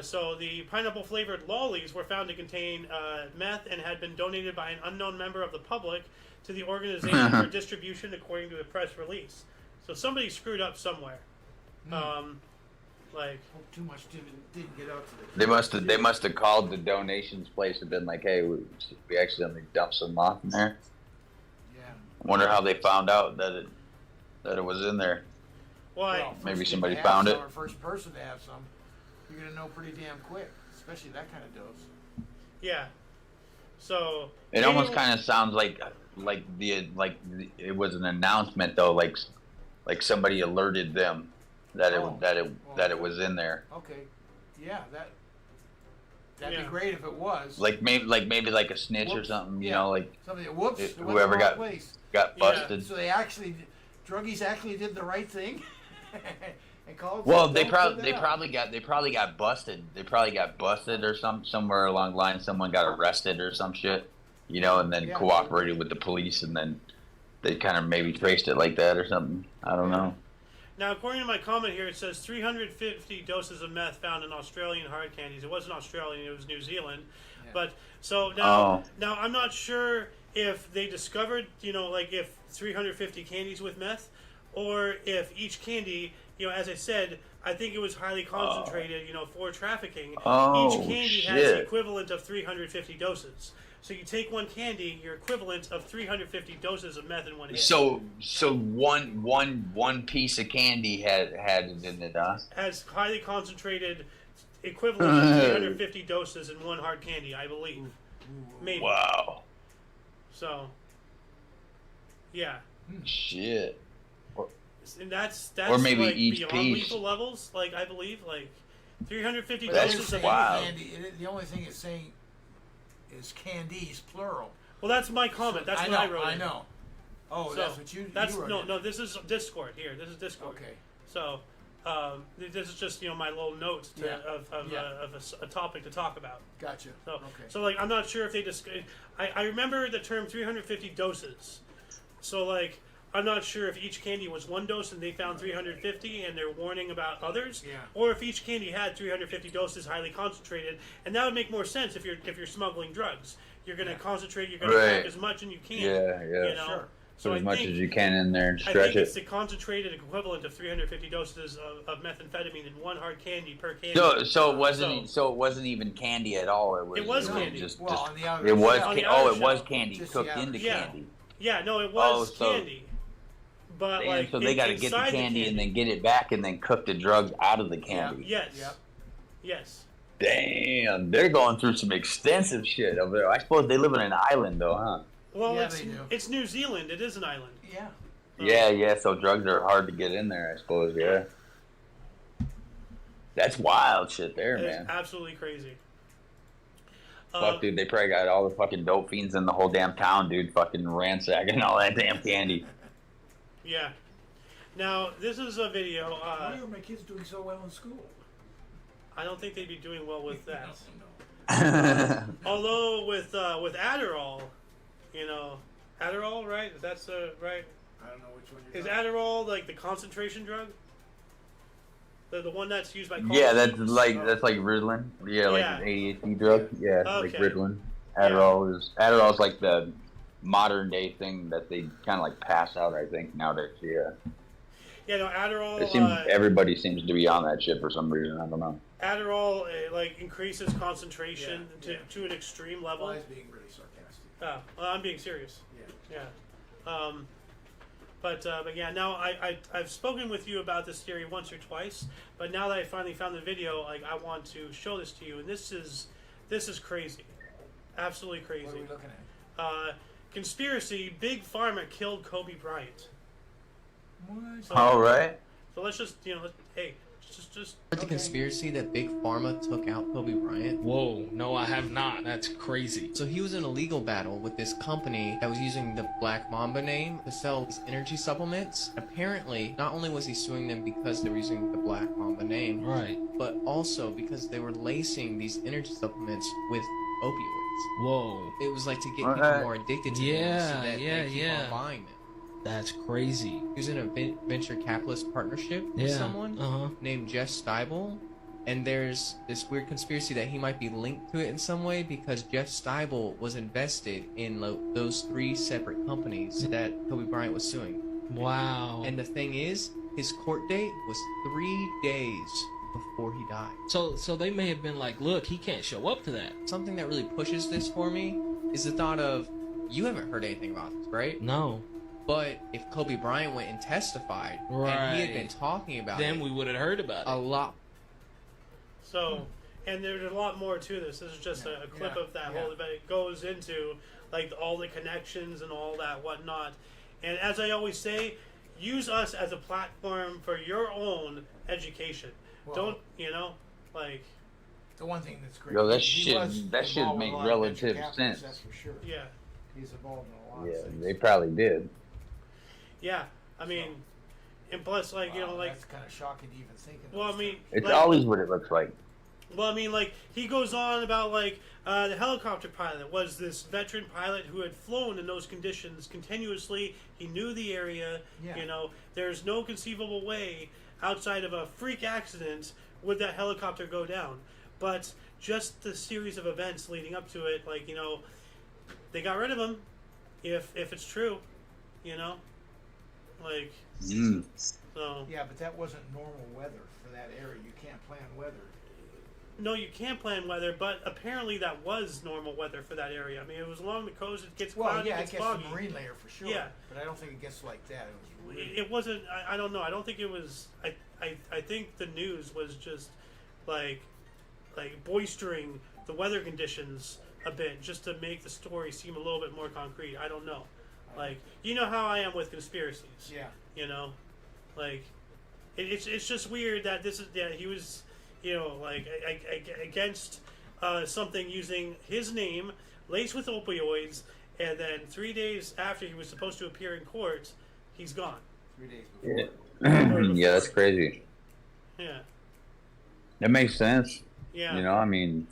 So the pineapple flavored lollies were found to contain meth and had been donated by an unknown member of the public to the organization for distribution, according to a press release. So somebody screwed up somewhere. Like Hope too much didn't get out to the. They must have called the donations place and been like, hey, we accidentally dumped some off in there. Yeah. I wonder how they found out that it was in there. why? Well, Maybe first somebody kid to have found some, it. Or first person to have some, you're gonna know pretty damn quick, especially that kind of dose. Yeah. So It almost kind of sounds like it was an announcement though, like somebody alerted them that it was in there. Okay. Yeah, that'd be great if it was. Maybe like a snitch or Whoops. something, you Yeah. know, like Somebody, whoops, it went whoever the wrong got place. busted. So druggies actually did the right thing. And called. Well, said, they "Don't put that probably got busted. They probably got busted or somewhere along the line. Someone got arrested or some shit, you know, and then cooperated with the police, and then they kind of maybe traced it like that or something. I don't know. Now, according to my comment here, it says 350 doses of meth found in Australian hard candies. It wasn't Australian; it was New Zealand. Yeah. But so now I'm not sure if they discovered, like if 350 candies with meth, or if each candy, as I said, I think it was highly concentrated, for trafficking. Each candy has the equivalent of 350 doses. So you take one candy, your equivalent of 350 doses of meth in one hit. So one piece of candy had it in it, huh? Has highly concentrated equivalent of 350 doses in one hard candy, I believe. Maybe. Wow. So, yeah. Shit. And that's or maybe like each beyond piece. lethal levels, like I believe, like 350 That's doses of wild. The only thing it's saying is candies, plural. Well, that's my comment. That's what I wrote. I know. Oh, So, that's what you wrote. No. This is Discord here. This is Discord. Okay. So, this is just my little notes of a topic to talk about. Gotcha. So, Okay. so like I'm not sure if they just. I remember the term 350 doses. So like I'm not sure if each candy was one dose and they found 350 and they're warning about others, or if each candy had 350 doses highly concentrated, and that would make more sense if you're smoggling drugs. You're going to concentrate. You're going to pack as much as you can. Yeah. Sure. So Put as much think, as you can in there and I stretch think it. it's the concentrated equivalent of 350 doses of methamphetamine in one hard candy per candy. So it wasn't even candy at all. It was candy. Just, Well, on the outer it was shell. it was candy Just cooked the into outer candy. Yeah, no, it was candy. But Damn, like, so they got to get the candy and then get it back and then cook the drugs out of the candy. Yes. Yep. Yes. Damn, they're going through some extensive shit over there. I suppose they live on an island though, huh? Well, Yeah, they do. it's New Zealand. It is an island. Yeah. Yeah. So drugs are hard to get in there, I suppose. Yeah. That's wild shit there, It's man. absolutely crazy. Fuck, dude, they probably got all the fucking dope fiends in the whole damn town, dude. Fucking ransacking all that damn candy. Yeah. Now, this is a video. Why are my kids doing so well in school? I don't think they'd be doing well with that. No. Although with Adderall, Adderall, right? That's right. I don't know which one you're Is talking Adderall like the concentration drug? The one that's used by college Yeah, that's students? like Ritalin. Yeah, like Yeah. an ADHD drug. Yeah, like Okay. Ritalin. Adderall's like the modern day thing that they kind of like pass out. I think nowadays. Yeah. Yeah, no, Adderall. It seems everybody seems to be on that shit for some reason. I don't know. Adderall like increases concentration to an extreme level. Well, I was being really sarcastic. Oh, well, I'm being serious. Yeah. Yeah. But yeah, now I've spoken with you about this theory once or twice, but now that I finally found the video, like I want to show this to you, and this is crazy, absolutely crazy. What are we looking at? Conspiracy: Big Pharma killed Kobe Bryant. What? So, All right. So let's just just. The conspiracy that Big Pharma took out Kobe Bryant. Whoa, no, I have not. That's crazy. So he was in a legal battle with this company that was using the Black Mamba name to sell these energy supplements. Apparently, not only was he suing them because they were using the Black Mamba name, Right. but also because they were lacing these energy supplements with opioids. Whoa, It was like to get Okay. people more addicted to them Yeah, so that yeah, they keep yeah. on buying them. that's crazy. He was in a venture capitalist partnership with Yeah. someone named Jeff Steibel, and there's this weird conspiracy that he might be linked to it in some way because Jeff Steibel was invested in those 3 separate companies that Kobe Bryant was suing. Wow. And the thing is, His court date was 3 days before he died. So they may have been like, look, he can't show up to that. Something that really pushes this for me is the thought of, you haven't heard anything about this, right? No. But if Kobe Bryant went and testified, and he had been talking about then it, we would have heard about a it. lot. So, and there's a lot more to this. This is just a clip of that whole event. It goes into like all the connections and all that whatnot. And as I always say, use us as a platform for your own education. Well, Don't, you know, like, the one thing that's great. Yo, that he should was that should involved make in a lot of venture relative capitalists, sense. That's for sure. yeah, He's involved in a lot Yeah, of things. they probably did. yeah. I mean, and plus, like, you know, like, that's kind of shocking to even think of. well, I those mean, things. It's like, always what it looks like. well, I mean, like, he goes on about, like, the helicopter pilot was this veteran pilot who had flown in those conditions continuously. He knew the area. Yeah. You know, there's no conceivable way outside of a freak accident would that helicopter go down. But just the series of events leading up to it, like, you know, they got rid of him. If it's true, you know, like, so. Yeah, but that wasn't normal weather for that area. You can't plan weather. No, you can't plan weather, but apparently that was normal weather for that area. I mean, it was along the coast. It gets cloudy, Yeah, it I gets guess foggy. the marine layer for sure. Yeah. But I don't think it gets like that. It was really, It wasn't. I don't know. I don't think it was. I think the news was just like boistering the weather conditions a bit, just to make the story seem a little bit more concrete. I don't know. Like, you know how I am with conspiracies. Yeah. You know, like it's just weird that this is he was, you know, like against something using his name laced with opioids, and then 3 days after he was supposed to appear in court, he's gone. 3 days before. Yeah, yeah, that's crazy. Yeah. That makes sense. Yeah. You know, I mean,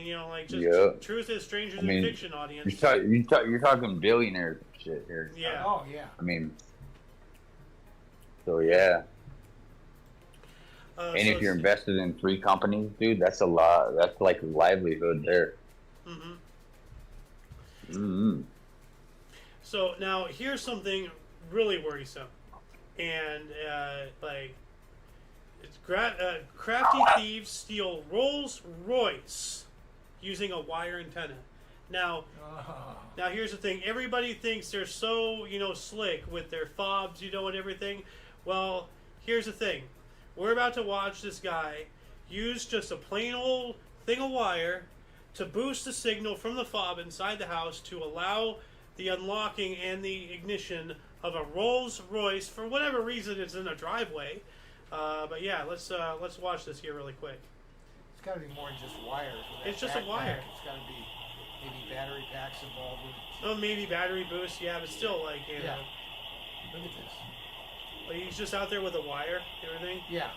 you know, like, just Yeah. truth is stranger I than mean, fiction, audience. you're talking billionaires and shit here. Yeah. Oh, yeah. I mean, so yeah. And so if you're it's- invested in 3 companies, dude, that's a lot. That's like livelihood there. Mhm. Mm-hmm. So now here's something really worrisome, and like, it's crafty thieves steal Rolls Royce using a wire antenna. Now, now here's the thing. Everybody thinks they're so, you know, slick with their fobs, you know, and everything. Well, here's the thing. We're about to watch this guy use just a plain old thing of wire to boost the signal from the fob inside the house to allow the unlocking and the ignition of a Rolls Royce. For whatever reason, it's in a driveway. But yeah, let's watch this here really quick. It's got to be more than just wires. With that It's just a backpack. wire. It's got to be maybe battery packs involved with it. Oh, maybe battery boost, yeah, but still, like, you know. Yeah. Look at this. Like, he's just out there with a wire, and everything. Yeah.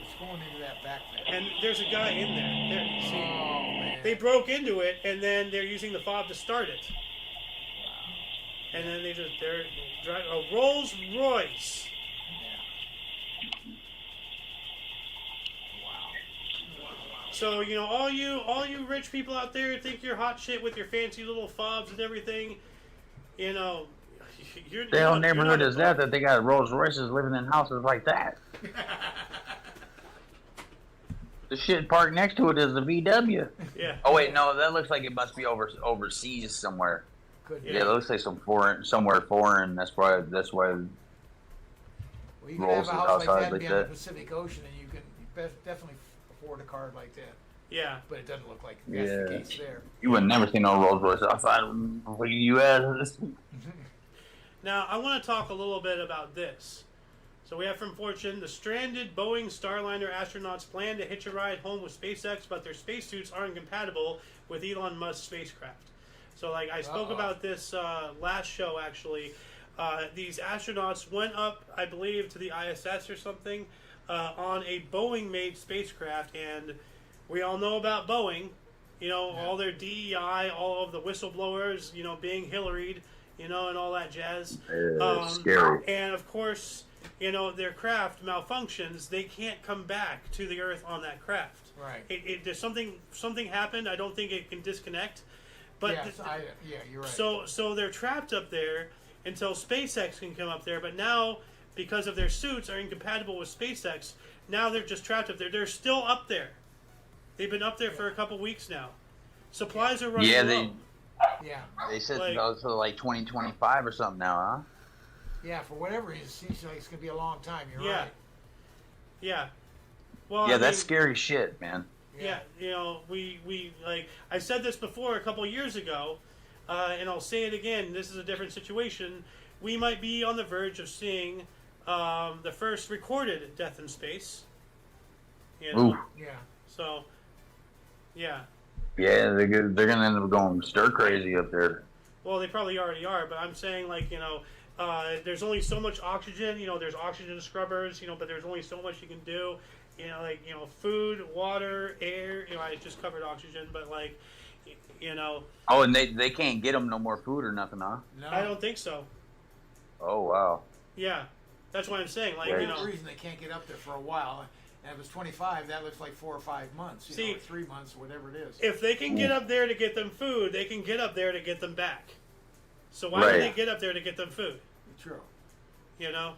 It's going into that backpack. And there's a guy in there. There, see, Oh, man. they broke into it, and then they're using the fob to start it. Wow. And then they're driving a Rolls Royce. Yeah. Wow. So, you know, all you rich people out there think you're hot shit with your fancy little fobs and everything. You know, you're The hell you're not neighborhood is above- that they got Rolls Royces living in houses like that? The shit parked next to it is the VW. Yeah. Oh wait, no, that looks like it must be overseas somewhere. Good. Yeah, it looks like somewhere foreign. That's why. Well, you can Rolls have a is house like outside that and like be on the that. Pacific Ocean, and you can definitely afford a car like that. Yeah. But it doesn't look like that's the Yeah. case there. You would never see no Rolls Royce outside of the U.S. Now, I want to talk a little bit about this. So we have from Fortune, the stranded Boeing Starliner astronauts plan to hitch a ride home with SpaceX, but their spacesuits aren't compatible with Elon Musk's spacecraft. So, like, I spoke about this last show, actually. These astronauts went up, I believe, to the ISS or something on a Boeing-made spacecraft, and we all know about Boeing. You know, all their DEI, all of the whistleblowers, you know, being Hillaried, you know, and all that jazz. Scary. And, of course, you know, their craft malfunctions. They can't come back to the Earth on that craft. Right. There's something happened. I don't think it can disconnect. But Yes, yeah, you're right. so they're trapped up there, until SpaceX can come up there. But now, because of their suits are incompatible with SpaceX, now they're just trapped up there. They're still up there. They've been up there for a couple weeks now. Supplies are running low. Yeah. They said those for like 2025 or something now, huh? Yeah, for whatever reason, it seems like it's going to be a long time. You're right. Yeah. Well, yeah, that's scary shit, man. Yeah, you know, we like, I said this before a couple of years ago, and I'll say it again, this is a different situation. We might be on the verge of seeing the first recorded death in space. You know? Ooh. Yeah. So, yeah. Yeah, they're gonna end up going stir crazy up there. Well, they probably already are, but I'm saying, like, you know, there's only so much oxygen. You know, there's oxygen scrubbers. You know, but there's only so much you can do. You know, like, you know, food, water, air. You know, I just covered oxygen, but like, you know. Oh, and they can't get them no more food or nothing, huh? No. I don't think so. Oh wow. Yeah, that's what I'm saying. Like, Yeah. you know, The reason they can't get up there for a while. And if it's 25, that looks like 4 or 5 months. You know, or 3 months, whatever it is. if they can get up there to get them food, they can get up there to get them back. So why would they get up there to get them food? True. You know.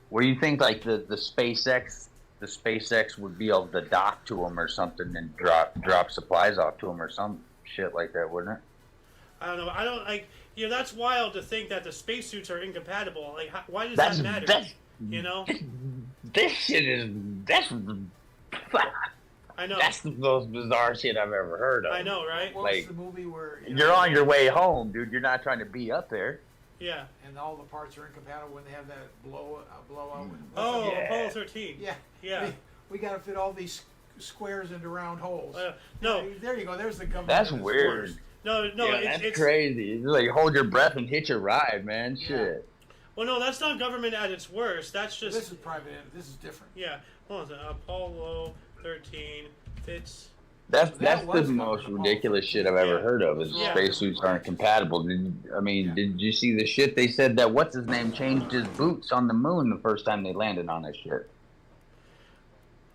What do you think? Like the SpaceX would be able to dock to them or something and drop supplies off to them or some shit like that, wouldn't it? I don't know. I don't like. You know, that's wild to think that the spacesuits are incompatible. Like, why does that matter? You know. This shit is I know. That's the most bizarre shit I've ever heard of. I know, right? What was the movie where you're on your way home, dude? You're not trying to be up there. Yeah. And all the parts are incompatible when they have that blowout. Oh, Apollo 13. Yeah. Yeah. We got to fit all these squares into round holes. No. There you go. There's the government. That's weird. No, yeah, that's crazy. It's like hold your breath and hitch a ride, man. Yeah. Shit. Well, no, that's not government at its worst. That's just. This is private. This is different. Yeah. Hold on a second. Apollo 13 fits. That's the most ridiculous shit I've ever heard of. Is spacesuits aren't compatible. Did you see the shit they said that what's his name changed his boots on the moon the first time they landed on that shit?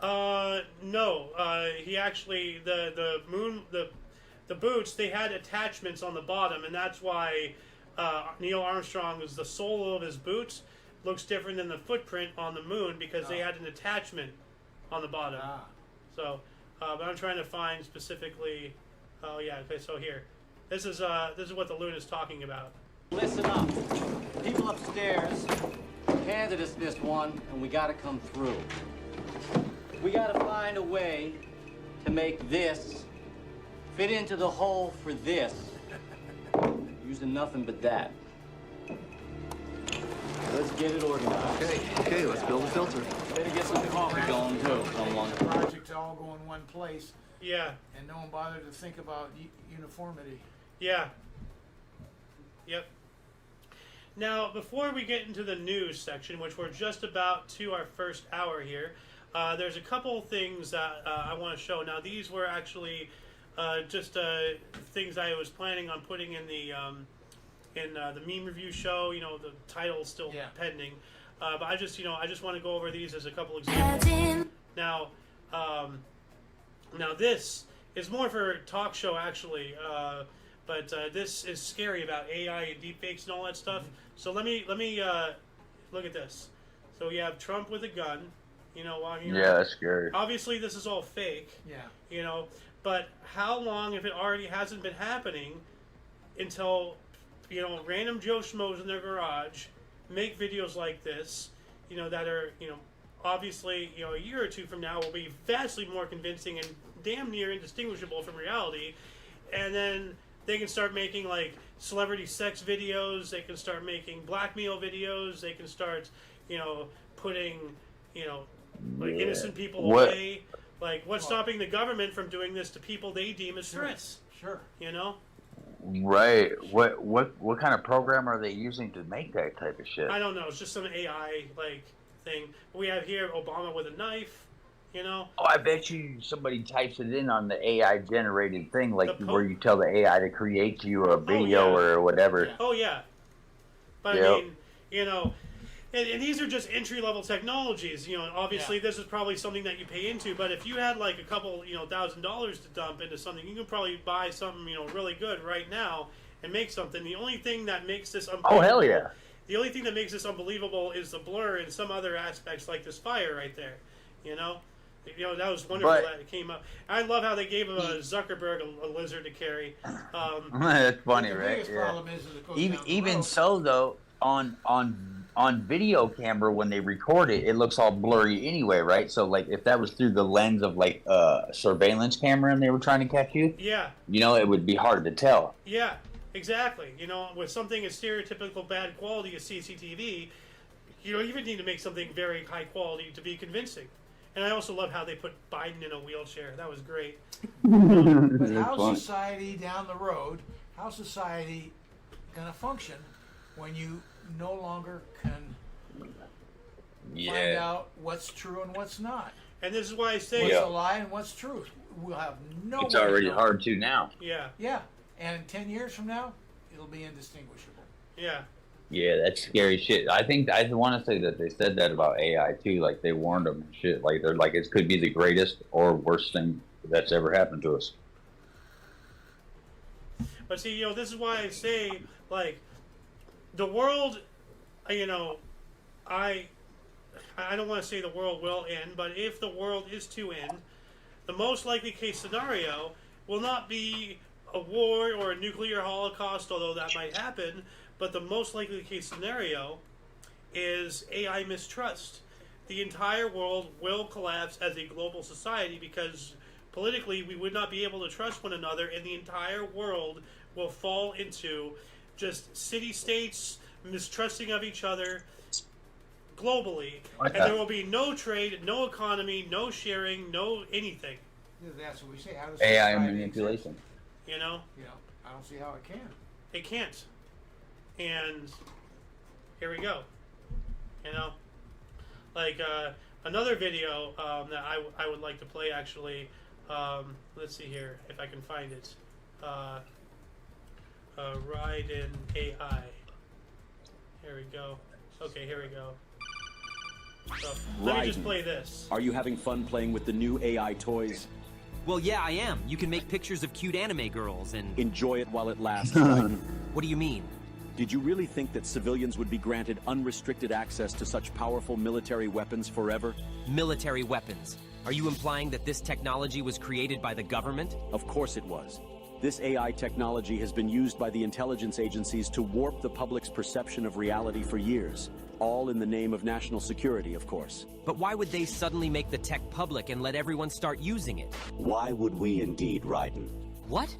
No. He actually the boots, they had attachments on the bottom, and that's why Neil Armstrong's the sole of his boots looks different than the footprint on the moon because they had an attachment on the bottom. So, but I'm trying to find specifically. Oh yeah, okay. So here, this is what the loon is talking about. Listen up, people upstairs. Handed us this one, and we got to come through. We got to find a way to make this fit into the hole for this. Using nothing but that. Let's get it organized. Okay, let's build a filter. Better get some coffee going too, someone. The project to all go in one place. Yeah. And no one bothered to think about uniformity. Yeah. Yep. Now, before we get into the news section, which we're just about to our first hour here, there's a couple things that I want to show. Now, these were actually just things I was planning on putting in the meme review show. You know, the title's still pending, but I just want to go over these as a couple examples. Now, this is more for talk show actually, but this is scary about AI and deepfakes and all that stuff. So let me look at this. So we have Trump with a gun, you know, walking around. Yeah, that's scary. Obviously, this is all fake. Yeah. You know, but how long, if it already hasn't been happening, until, you know, random Joe Schmoes in their garage make videos like this, you know, that are, you know, obviously, you know, a year or two from now will be vastly more convincing and damn near indistinguishable from reality, and then they can start making, like, celebrity sex videos, they can start making blackmail videos, they can start, you know, putting, you know, like, innocent people away. Like, what's stopping the government from doing this to people they deem as threats? Sure. You know? Right. What kind of program are they using to make that type of shit? I don't know. It's just some AI, like, thing. We have here Obama with a knife, you know? Oh, I bet you somebody types it in on the AI generated thing, like where you tell the AI to create you a video or whatever. Oh, yeah. But, I mean, you know, and these are just entry-level technologies. You know, obviously this is probably something that you pay into, but if you had, like, a couple, you know, $1,000 to dump into something, you can probably buy something, you know, really good right now and make something. The only thing that makes this Oh, hell yeah. The only thing that makes this unbelievable is the blur and some other aspects, like this fire right there. You know, that was wonderful that it came up. I love how they gave him a Zuckerberg a lizard to carry. That's funny, the right? biggest Yeah. problem is it goes down the Even road. so, though, on video camera when they record it, it looks all blurry anyway, right? So like if that was through the lens of like a surveillance camera and they were trying to catch you, Yeah. it would be hard to tell. Yeah, exactly. With something as stereotypical bad quality as CCTV, you don't even need to make something very high quality to be convincing. And I also love how they put Biden in a wheelchair. That was great. But how's society down the road, how's society going to function when you no longer can find out what's true and what's not? And this is why I say... What's a lie and what's truth? We'll have no It's way to already know. hard to now. Yeah. Yeah, and 10 years from now, it'll be indistinguishable. Yeah. Yeah, that's scary shit. I want to say that they said that about AI too. Like they warned them and shit. Like they're like it could be the greatest or worst thing that's ever happened to us. But see, this is why I say, like, the world, I don't want to say the world will end, but if the world is to end, the most likely case scenario will not be a war or a nuclear holocaust, although that might happen, but the most likely case scenario is AI mistrust. The entire world will collapse as a global society because politically we would not be able to trust one another, and the entire world will fall into just city-states mistrusting of each other globally, and there will be no trade, no economy, no sharing, no anything. That's what we say. How does AI society manipulation. exist? I don't see how it can. It can't. And here we go. Like another video that I would like to play actually. Let's see here if I can find it. Ride in AI. Here we go. Okay, here we go. So, let me just play this. Are you having fun playing with the new AI toys? Well, yeah, I am. You can make pictures of cute anime girls and... Enjoy it while it lasts. Right? What do you mean? Did you really think that civilians would be granted unrestricted access to such powerful military weapons forever? Military weapons. Are you implying that this technology was created by the government? Of course it was. This AI technology has been used by the intelligence agencies to warp the public's perception of reality for years. All in the name of national security, of course. But why would they suddenly make the tech public and let everyone start using it? Why would we indeed, Raiden? What?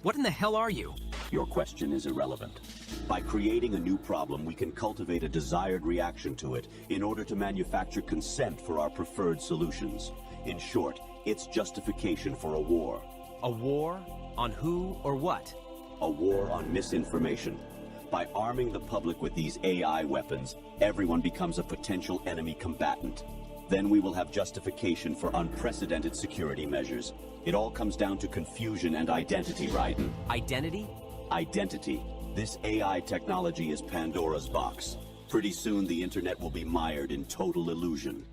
What in the hell are you? Your question is irrelevant. By creating a new problem, we can cultivate a desired reaction to it in order to manufacture consent for our preferred solutions. In short, it's justification for a war. A war? On who or what? A war on misinformation. By arming the public with these AI weapons, everyone becomes a potential enemy combatant. Then we will have justification for unprecedented security measures. It all comes down to confusion and identity, Raiden. Identity? Identity. This AI technology is Pandora's box. Pretty soon the internet will be mired in total illusion.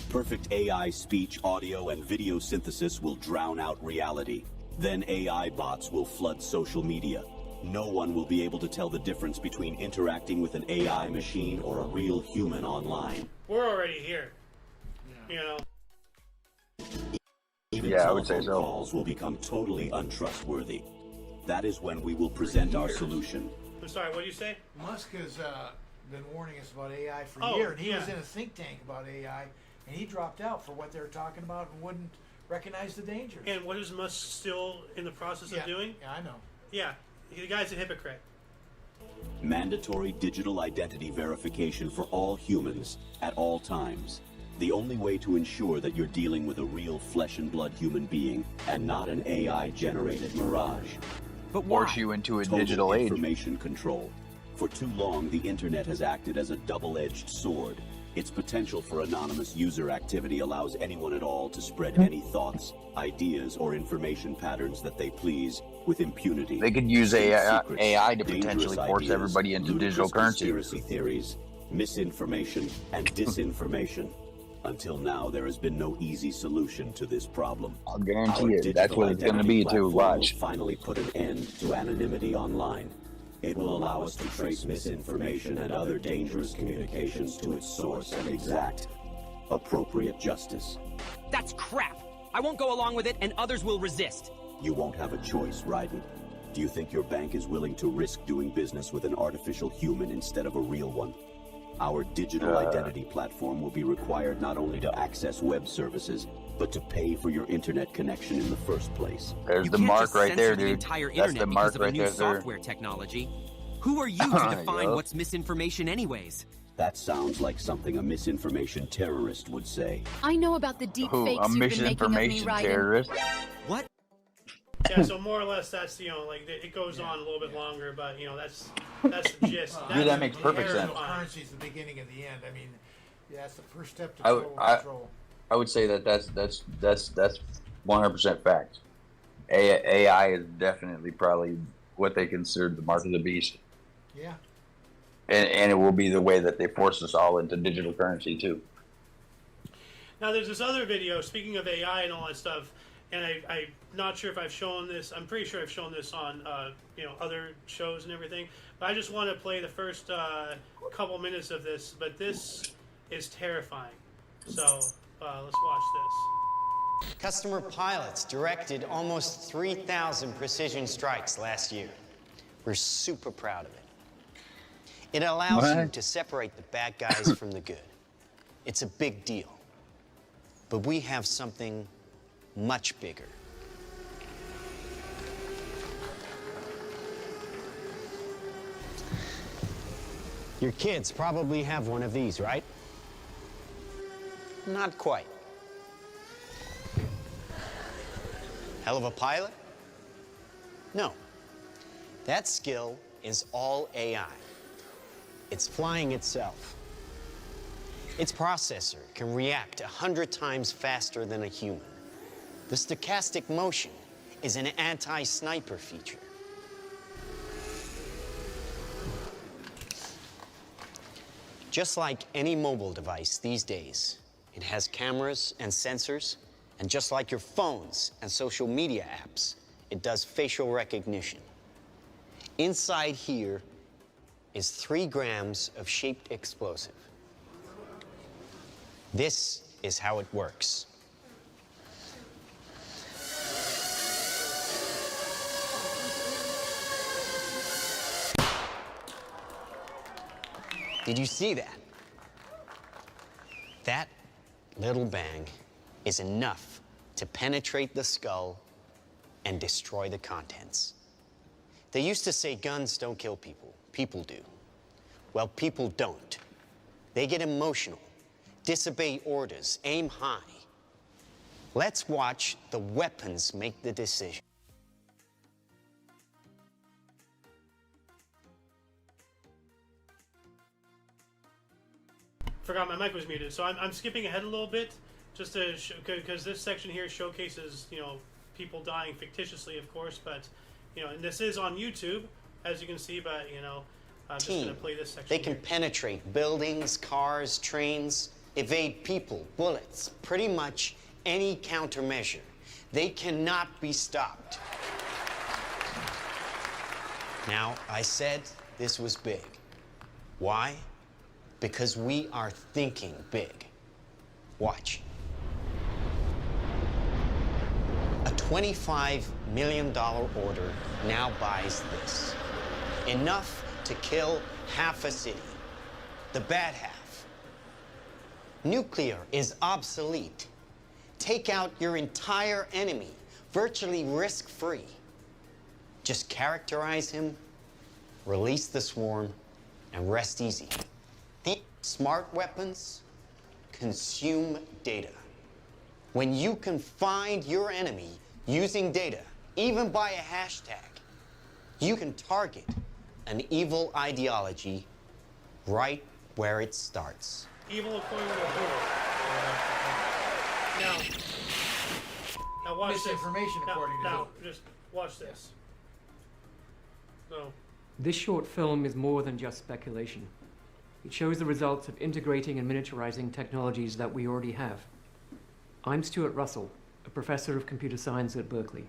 Perfect AI speech, audio, and video synthesis will drown out reality. Then AI bots will flood social media. No one will be able to tell the difference between interacting with an AI machine or a real human online. We're already here. Even I would say so. calls will become totally untrustworthy. That is when we will present our solution. I'm sorry, what did you say? Musk has been warning us about AI for Oh, a year, and he yeah. was in a think tank about AI, and he dropped out for what they were talking about and wouldn't recognize the dangers. And what is Musk still in the process of doing? Yeah, I know. Yeah, the guy's a hypocrite. Mandatory digital identity verification for all humans at all times. The only way to ensure that you're dealing with a real flesh and blood human being and not an AI-generated mirage. But Force you into a Total digital age. information control. For too long, the internet has acted as a double-edged sword. Its potential for anonymous user activity allows anyone at all to spread any thoughts, ideas, or information patterns that they please with impunity. They could use State AI secrets, to dangerous potentially force ideas, everybody into ludicrous digital currency. conspiracy theories, misinformation, and disinformation. Until now, there has been no easy solution to this problem. I'll guarantee Our it. That's digital what it's going to identity be too. platform Watch. will finally put an end to anonymity online. It will allow us to trace misinformation and other dangerous communications to its source and exact appropriate justice. That's crap! I won't go along with it, and others will resist. You won't have a choice, Raiden. Do you think your bank is willing to risk doing business with an artificial human instead of a real one? Our digital identity platform will be required not only to access web services, but to pay for your internet connection in the first place. There's You the can't mark just right censor there, the dude. entire That's internet the because mark of a right new there, sir. software technology. Who are you to define what's misinformation anyways? That sounds like something a misinformation terrorist would say. I know about the deep Who? fakes A you've been making of me, misinformation Raiden. terrorist? What? Yeah, so more or less that's, you know, like it goes on a little bit longer, but you know that's the gist. Dude, that makes perfect sense. Currency is the beginning and the end. I mean, yeah, that's the first step to I total control. would say that's 100% fact. AI is definitely probably what they consider the mark of the beast. Yeah. And it will be the way that they force us all into digital currency too. Now there's this other video, speaking of AI and all that stuff, and I'm not sure if I've shown this. I'm pretty sure I've shown this on you know, other shows and everything. But I just want to play the first couple minutes of this. But this is terrifying. So let's watch this. Customer pilots directed almost 3,000 precision strikes last year. We're super proud of it. It allows you to separate the bad guys from the good. It's a big deal. But we have something much bigger. Your kids probably have one of these, right? Not quite. Hell of a pilot? No. That skill is all AI. It's flying itself. Its processor can react 100 times faster than a human. The stochastic motion is an anti-sniper feature. Just like any mobile device these days, it has cameras and sensors, and just like your phones and social media apps, it does facial recognition. Inside here is 3 grams of shaped explosive. This is how it works. Did you see that? That little bang is enough to penetrate the skull and destroy the contents. They used to say guns don't kill people. People do. Well, people don't. They get emotional, disobey orders, aim high. Let's watch the weapons make the decision. Forgot my mic was muted, so I'm skipping ahead a little bit, just to because this section here showcases, you know, people dying fictitiously, of course, but you know, and this is on YouTube, as you can see. But you know, I'm just going to play this section. They can penetrate buildings, cars, trains, evade people, bullets, pretty much any countermeasure. They cannot be stopped. Now, I said this was big. Why? Because we are thinking big. Watch. A $25 million order now buys this. Enough to kill half a city. The bad half. Nuclear is obsolete. Take out your entire enemy, virtually risk-free. Just characterize him, release the swarm, and rest easy. These smart weapons consume data. When you can find your enemy using data, even by a hashtag, you can target an evil ideology right where it starts. Evil according to who? Now watch Misinformation this. according to now, who? just watch this. So. This short film is more than just speculation. It shows the results of integrating and miniaturizing technologies that we already have. I'm Stuart Russell, a professor of computer science at Berkeley.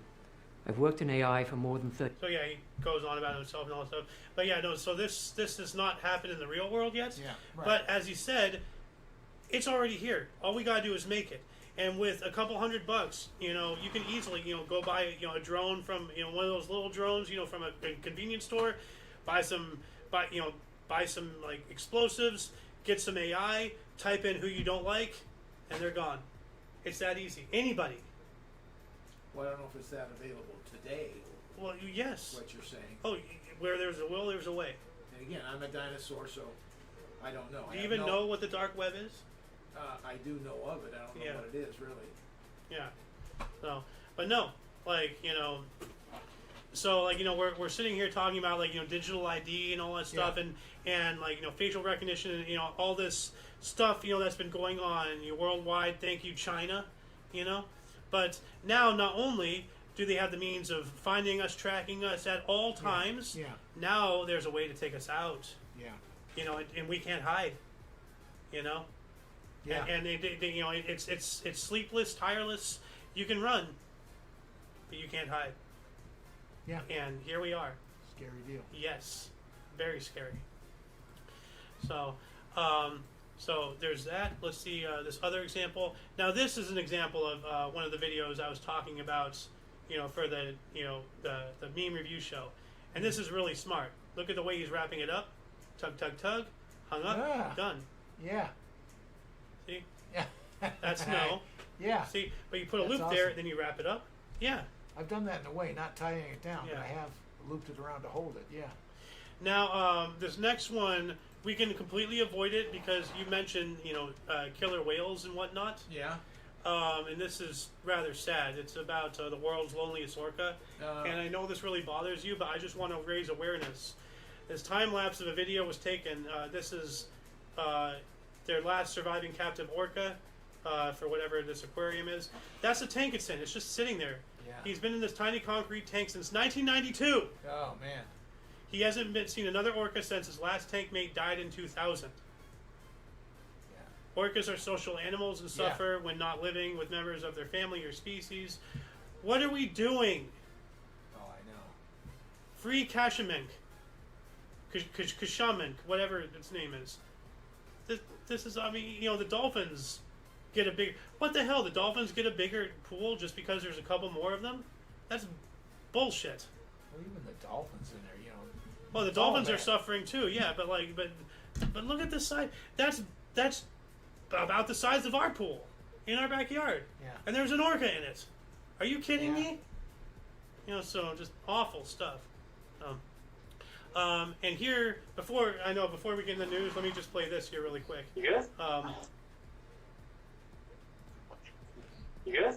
I've worked in AI for more than 30. So yeah, he goes on about himself and all that stuff. But yeah, no. So this has not happened in the real world yet. Yeah, right. But as he said, it's already here. All we gotta do is make it. And with a couple $100, you know, you can easily, you know, go buy, you know, a drone from, you know, one of those little drones, you know, from a convenience store, buy some like explosives, get some AI, type in who you don't like, and they're gone. It's that easy. Anybody. Well, I don't know if it's that available today. Well, yes. What you're saying. Oh, where there's a will, there's a way. And again, I'm a dinosaur, so I don't know. Do you even know what the dark web is? I do know of it. I don't know what it is, really. Yeah. So, but no, like, you know, so like, you know, we're sitting here talking about like, you know, digital ID and all that stuff, and like, you know, facial recognition and, you know, all this stuff, you know, that's been going on worldwide. Thank you, China, you know. But now, not only do they have the means of finding us, tracking us at all times, now there's a way to take us out. Yeah. You know, and we can't hide. You know. Yeah. And they you know, it's sleepless, tireless. You can run, but you can't hide. Yeah. And here we are. Scary deal. Yes, very scary. So, so there's that. Let's see this other example. Now this is an example of one of the videos I was talking about. You know, for the the meme review show, and this is really smart. Look at the way he's wrapping it up. Tug, tug, tug. Hung up. Done. Yeah. See? Yeah. That's no. Yeah. See? But you put a loop there, then you wrap it up. Yeah. I've done that in a way, not tying it down, but I have looped it around to hold it. Yeah. Now, this next one, we can completely avoid it because you mentioned, you know, killer whales and whatnot. Yeah. And this is rather sad. It's about the world's loneliest orca. And I know this really bothers you, but I just want to raise awareness. This time lapse of a video was taken. This is their last surviving captive orca for whatever this aquarium is. That's the tank it's in. It's just sitting there. Yeah. He's been in this tiny concrete tank since 1992. Oh, man. He hasn't seen another orca since his last tank mate died in 2000. Yeah. Orcas are social animals and suffer when not living with members of their family or species. What are we doing? Oh, I know. Free Kashamink. Kashamink, whatever its name is. This is, I mean, you know, the dolphins get a big... What the hell? The dolphins get a bigger pool just because there's a couple more of them? That's bullshit. Well, even the dolphins in there, you know. Well, the dolphins are suffering too, yeah, but like, but look at this size. That's about the size of our pool in our backyard. Yeah. And there's an orca in it. Are you kidding me? You know, so just awful stuff. And here, before we get in the news, let me just play this here really quick. You good? You good?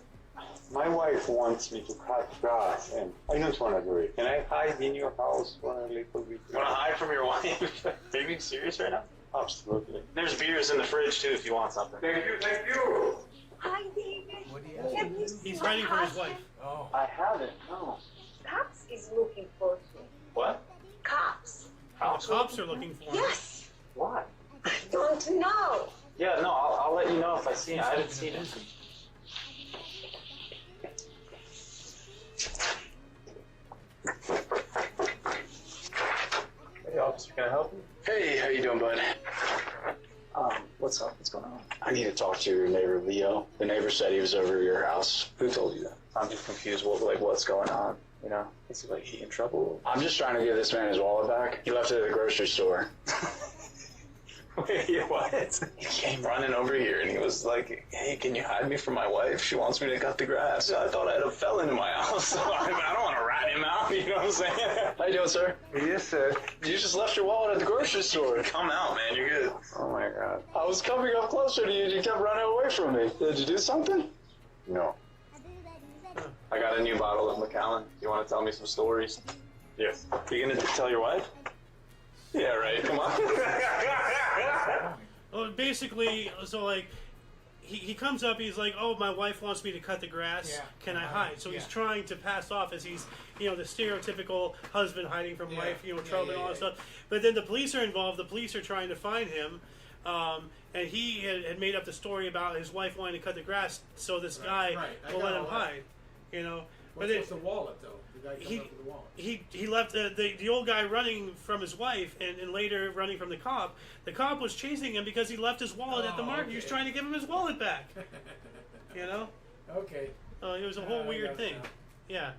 My wife wants me to cut grass, and I don't want to do it. Can I hide in your house for a little bit? You want to hide from your wife? Are you being serious right now? Absolutely. There's beers in the fridge too if you want something. Thank you, thank you. Hi, David. What do you have? He's hiding from his wife. Oh. I haven't, no. Cops is looking for you. What? Cops. Cops are looking for him. Yes. Why? I don't know. Yeah, no, I'll let you know if I see him. I haven't seen him. Hey, officer, can I help you? Hey, how you doing, bud? What's up? What's going on? I need to talk to your neighbor, Leo. The neighbor said he was over at your house. Who told you that? I'm just confused. What's going on? You know, is he in trouble? I'm just trying to give this man his wallet back. He left it at the grocery store. Wait, what? He came running over here and he was like, hey, can you hide me from my wife? She wants me to cut the grass. I thought I had a felon in my house. So I don't want to rat him out, you know what I'm saying? How you doing, sir? Yes, sir. You just left your wallet at the grocery store. Come out, man. You're good. Oh, my God. I was coming up closer to you and you kept running away from me. Did you do something? No. I got a new bottle of Macallan. You want to tell me some stories? Yes. You gonna tell your wife? Yeah, right. Come on. Well, basically, so like, he comes up, he's like, oh, my wife wants me to cut the grass. Yeah. Can I hide? So he's trying to pass off as he's, you know, the stereotypical husband hiding from wife, you know, trouble and all that stuff. But then the police are involved. The police are trying to find him. And he had made up the story about his wife wanting to cut the grass so this guy will let him hide. You know, What's with the wallet, though? The guy coming up with the wallet. He left the old guy running from his wife and later running from the cop. The cop was chasing him because he left his wallet at the market. Okay. He was trying to give him his wallet back. You know? Okay. It was a whole weird thing. Now. Yeah.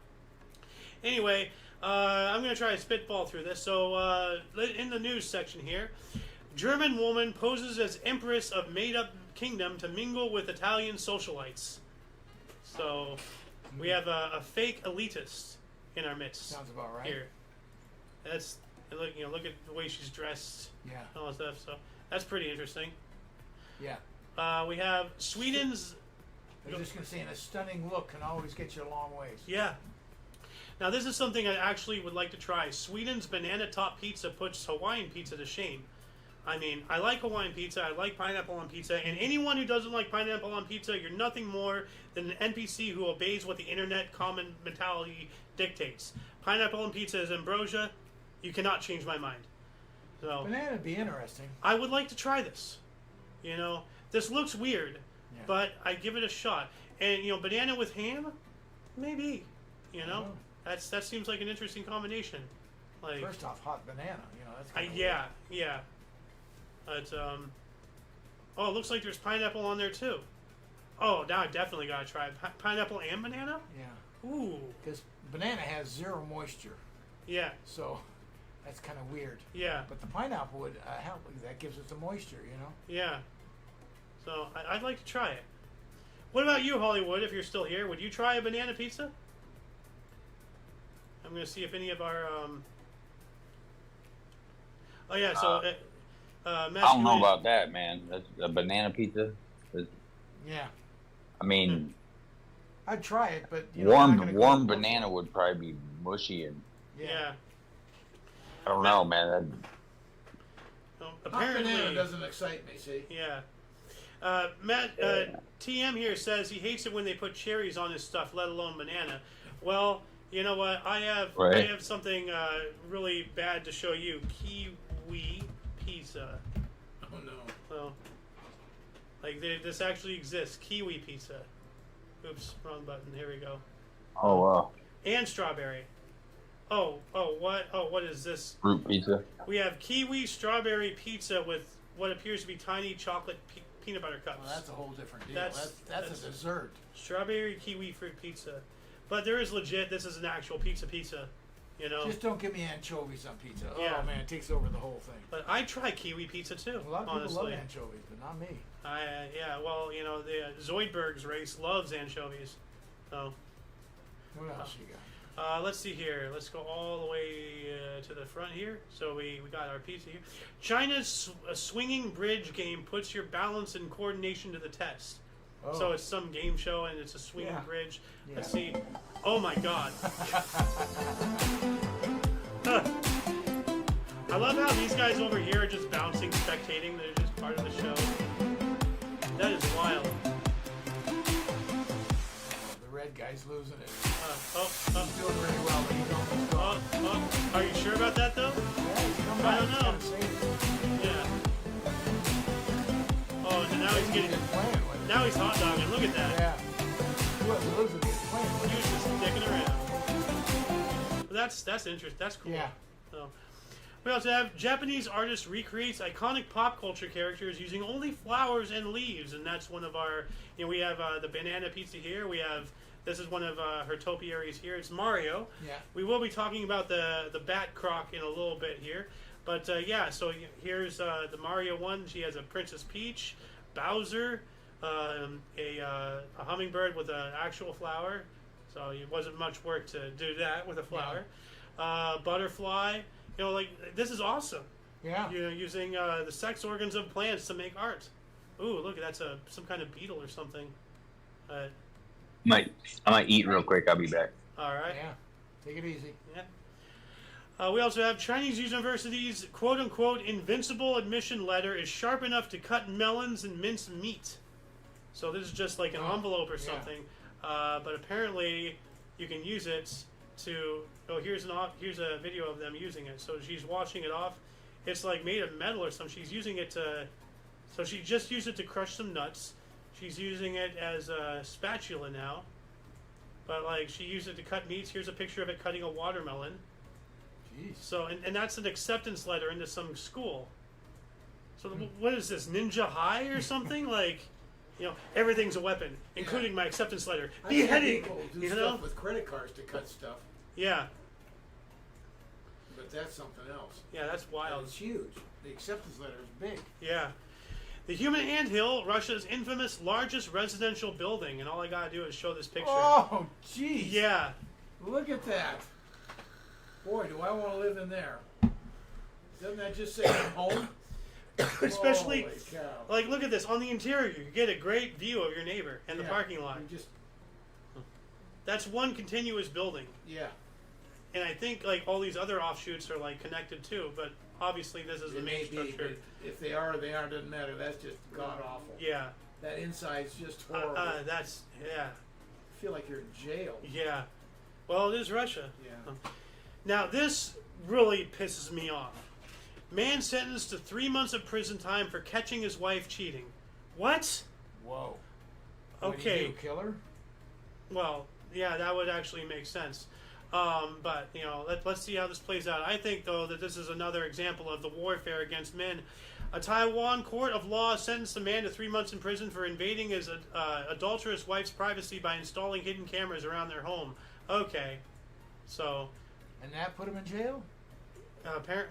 Anyway, I'm going to try to spitball through this. So, in the news section here, German woman poses as empress of made-up kingdom to mingle with Italian socialites. So, we have a fake elitist in our midst. Sounds about right. Here. That's look at the way she's dressed. Yeah. And all that stuff. So that's pretty interesting. Yeah. We have Sweden's. I was just going to say, and a stunning look can always get you a long ways. Yeah. Now this is something I actually would like to try. Sweden's banana top pizza puts Hawaiian pizza to shame. I mean, I like Hawaiian pizza, I like pineapple on pizza, and anyone who doesn't like pineapple on pizza, you're nothing more than an NPC who obeys what the internet common mentality dictates. Pineapple on pizza is ambrosia. You cannot change my mind. So Banana would be interesting. I would like to try this. You know, this looks weird, Yeah. but I give it a shot. And you know, banana with ham, maybe. You know, that seems like an interesting combination. Like First off, hot banana. You know, that's kinda yeah. But oh, it looks like there's pineapple on there too. Oh, now I definitely gotta try pineapple and banana. Yeah. Ooh. Because banana has zero moisture. Yeah. So that's kind of weird. Yeah. But the pineapple would help. That gives it the moisture, you know. Yeah. So I'd like to try it. What about you, Hollywood? If you're still here, would you try a banana pizza? I'm gonna see if any of our Oh yeah. So. I don't know about that, man. That's a banana pizza. Yeah. I mean, I'd try it, but you know, I'm not gonna warm go banana would probably be mushy, and Yeah. I don't know, man. Well, Hot apparently, banana doesn't excite me. See. Yeah. Matt TM here says he hates it when they put cherries on his stuff, let alone banana. Well, you know what? I have something really bad to show you. Kiwi pizza. Oh no. Well, like this actually exists. Kiwi pizza. Oops, wrong button. Here we go. Oh wow. And strawberry. Oh, what? Oh, what is this? Fruit pizza. We have kiwi strawberry pizza with what appears to be tiny chocolate peanut butter cups. Well, that's a whole different deal. That's That's a dessert. Strawberry kiwi fruit pizza. But there is legit. This is an actual pizza. You know. Just don't give me anchovies on pizza. Yeah. Oh man, it takes over the whole thing. But I try kiwi pizza too. A lot of people honestly. love anchovies, but not me. Yeah. Well, you know, the Zoidberg's race loves anchovies. So. What else you got? Let's see here. Let's go all the way to the front here. So we got our pizza here. China's swinging bridge game puts your balance and coordination to the test. Oh. So it's some game show and it's a swinging bridge. Yeah. Let's see. Oh my God. I love how these guys over here are just bouncing, spectating. They're just part of the show. That is wild. The red guy's losing it. He's doing really well, but he's almost gone. Are you sure about that though? Yeah, he's come I back. don't know. He's gotta save it. Yeah. Oh, and now he's getting. Now he's hot dogging. Look at that. Yeah. He wasn't losing. He was playing. He was just sticking around. But that's interesting. That's cool. Yeah. So, we also have Japanese artist recreates iconic pop culture characters using only flowers and leaves, and that's one of our. You know, we have the banana pizza here. We have. This is one of her topiaries here. It's Mario. Yeah. We will be talking about the Batcroc in a little bit here. But yeah, so here's the Mario one. She has a Princess Peach, Bowser, a hummingbird with an actual flower. So it wasn't much work to do that with a flower. Butterfly. You know, like, this is awesome. Yeah. You know, using the sex organs of plants to make art. Ooh, look, that's some kind of beetle or something. I might eat real quick. I'll be back. All right. Yeah. Take it easy. Yeah. We also have Chinese university's quote-unquote invincible admission letter is sharp enough to cut melons and mince meat. So this is just like an envelope or something. But apparently you can use it to... Oh, here's a video of them using it. So she's washing it off. It's like made of metal or something. She's using it to... So she just used it to crush some nuts. She's using it as a spatula now. But like she used it to cut meats. Here's a picture of it cutting a watermelon. Jeez. So and that's an acceptance letter into some school. So what is this, Ninja High or something? Like, you know, everything's a weapon, including my acceptance letter. Beheading. People do You stuff know? with credit cards to cut stuff, Yeah. but that's something else. Yeah, that's wild. It's huge. The acceptance letter is big. Yeah. The Human Anthill, Russia's infamous largest residential building, and all I gotta do is show this picture. Oh, jeez. Yeah. Look at that. Boy, do I want to live in there. Doesn't that just say home? Especially, Holy cow. like, look at this. On the interior, you get a great view of your neighbor and the parking lot. That's one continuous building. Yeah. And I think, like, all these other offshoots are, like, connected too, but obviously this is the main structure. If they are, they aren't. Doesn't matter. That's just god awful. Yeah. That inside's just horrible. That's, yeah. I feel like you're in jail. Yeah. Well, it is Russia. Yeah. Now, this really pisses me off. Man sentenced to 3 months of prison time for catching his wife cheating. What? Whoa. Okay. What, kill her? Well, yeah, that would actually make sense. But, you know, let's see how this plays out. I think, though, that this is another example of the warfare against men. A Taiwan court of law sentenced a man to 3 months in prison for invading his adulterous wife's privacy by installing hidden cameras around their home. Okay. So... And that put him in jail?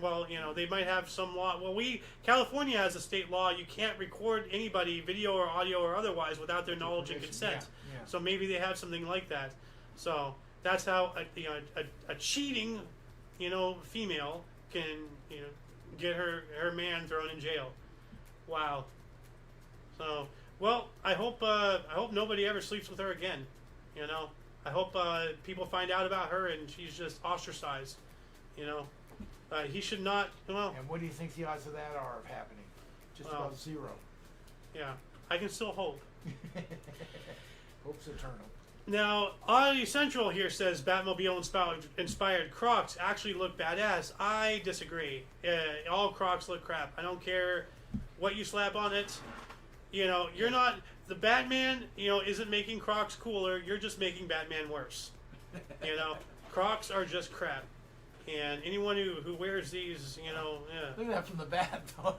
Well, you know, they might have some law. Well, California has a state law. You can't record anybody, video or audio or otherwise, without their knowledge and consent. Yeah. So maybe they have something like that. So that's how a cheating, you know, female can, you know, get her man thrown in jail. Wow. So, well, I hope nobody ever sleeps with her again. You know, I hope people find out about her and she's just ostracized. You know. He should not. Well, and what do you think the odds of that are of happening? Just about zero. Yeah, I can still hope. Hope's eternal. Now, Oddity Central here says Batmobile-inspired Crocs actually look badass. I disagree. All Crocs look crap. I don't care what you slap on it. You know, you're not... The Batman, you know, isn't making Crocs cooler. You're just making Batman worse. You know, Crocs are just crap. And anyone who wears these, you know, yeah. Look at that from the back, though.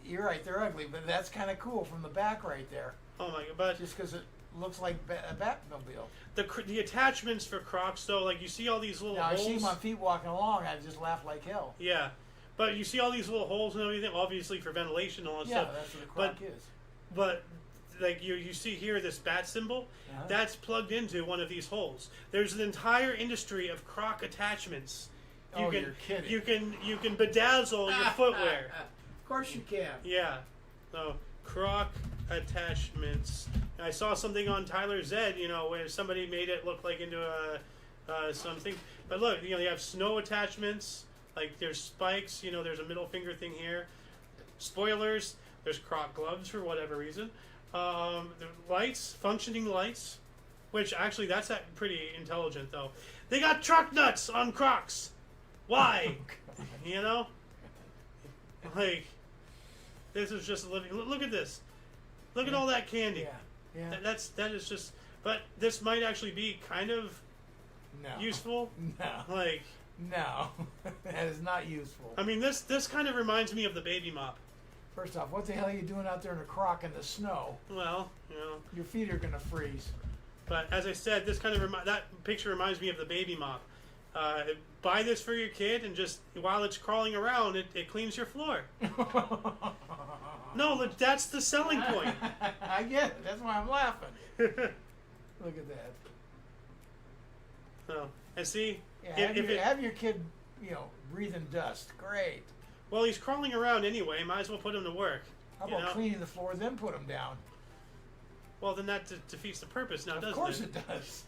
You're right, they're ugly, but that's kind of cool from the back right there. Oh my god! But just because it looks like a Batmobile. The attachments for Crocs, though, like you see all these little holes. I see my feet walking along, I just laugh like hell. Yeah, but you see all these little holes and everything, obviously for ventilation and all that stuff. Yeah, that's what a Croc is. But like you see here, this bat symbol, that's plugged into one of these holes. There's an entire industry of Croc attachments. You're kidding. You can bedazzle your footwear. Of course you can. Yeah. So Croc attachments. I saw something on Tyler Zed, you know, where somebody made it look like into something. But look, you know, you have snow attachments. Like there's spikes. You know, there's a middle finger thing here. Spoilers. There's Croc gloves for whatever reason. The lights, functioning lights, which actually that's pretty intelligent though. They got truck nuts on Crocs. Why? You know, like this is just a living. Look at this. Look at all that candy. Yeah. That is just. But this might actually be kind of useful. No. Like. No, that is not useful. I mean, this kind of reminds me of the baby mop. First off, what the hell are you doing out there in a Croc in the snow? Well, you know, your feet are gonna freeze. But as I said, this kind of that picture reminds me of the baby mop. Buy this for your kid, and just while it's crawling around, it cleans your floor. No, look, that's the selling point. I get it. That's why I'm laughing. Look at that. So, and see, yeah, have your kid, you know, breathing dust. Great. Well, he's crawling around anyway. Might as well put him to work. How about cleaning the floor, then put him down? Well, then that defeats the purpose now, doesn't it? Of course it does.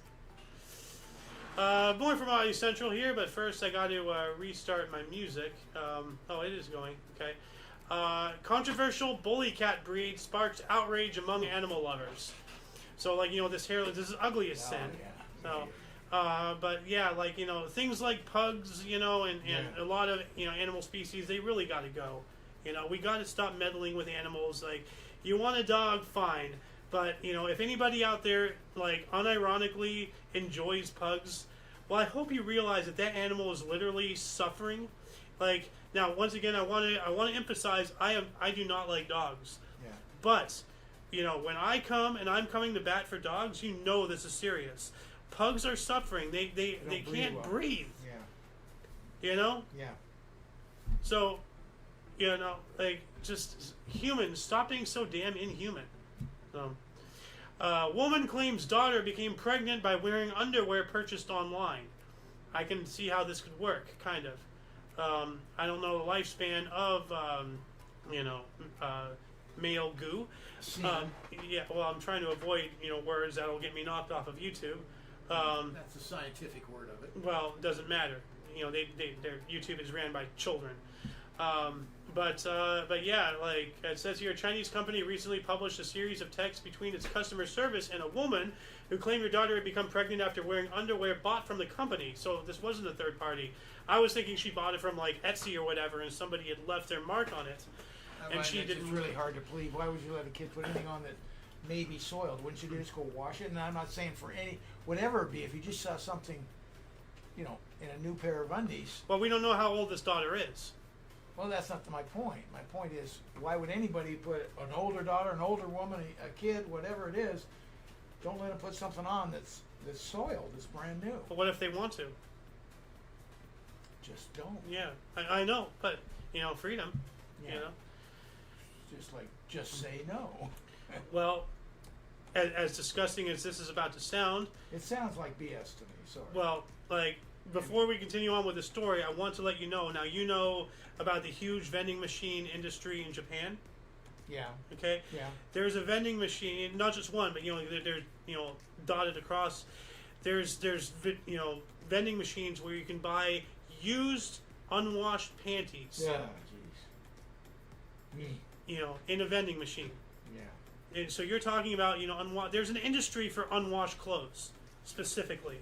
More from Audio Central here, but first I got to restart my music. Oh, it is going. Okay. Controversial bully cat breed sparks outrage among animal lovers. So, like, you know, this is ugly as sin. Yeah. So... but yeah, like, you know, things like pugs, you know, and a lot of, you know, animal species, they really got to go. You know, we got to stop meddling with animals. Like, you want a dog, fine, But if anybody out there like unironically enjoys pugs, well, I hope you realize that animal is literally suffering. Like, now, once again, I want to emphasize, I do not like dogs. Yeah. But when I'm coming to bat for dogs, this is serious. Pugs are suffering. They can't breathe. Yeah. Yeah. So, like, just humans, stop being so damn inhuman. Woman claims daughter became pregnant by wearing underwear purchased online. I can see how this could work, kind of. I don't know the lifespan of, male goo. Yeah, well, I'm trying to avoid, words that will get me knocked off of YouTube. That's the scientific word of it. Well, it doesn't matter. Their YouTube is ran by children. But yeah, like it says here, a Chinese company recently published a series of texts between its customer service and a woman who claimed her daughter had become pregnant after wearing underwear bought from the company. So this wasn't a third party. I was thinking she bought it from like Etsy or whatever, and somebody had left their mark on it. And she didn't. It's really hard to believe. Why would you let a kid put anything on that may be soiled? Wouldn't you just go wash it? And I'm not saying for whatever it be. If you just saw something, in a new pair of undies. Well, we don't know how old this daughter is. Well, that's not my point. My point is, why would anybody put an older daughter, an older woman, a kid, whatever it is, don't let them put something on that's soiled, that's brand new. But what if they want to? Just don't. Yeah, I know, but freedom. Yeah. Just say no. Well, as disgusting as this is about to sound, it sounds like BS to me. Sorry. Well, like, before we continue on with the story, I want to let you know. Now, about the huge vending machine industry in Japan. Yeah. Okay. Yeah. There's a vending machine, not just one, but they're dotted across. There's vending machines where you can buy used, unwashed panties. Yeah. Jeez. In a vending machine. Yeah. And so you're talking about there's an industry for unwashed clothes specifically.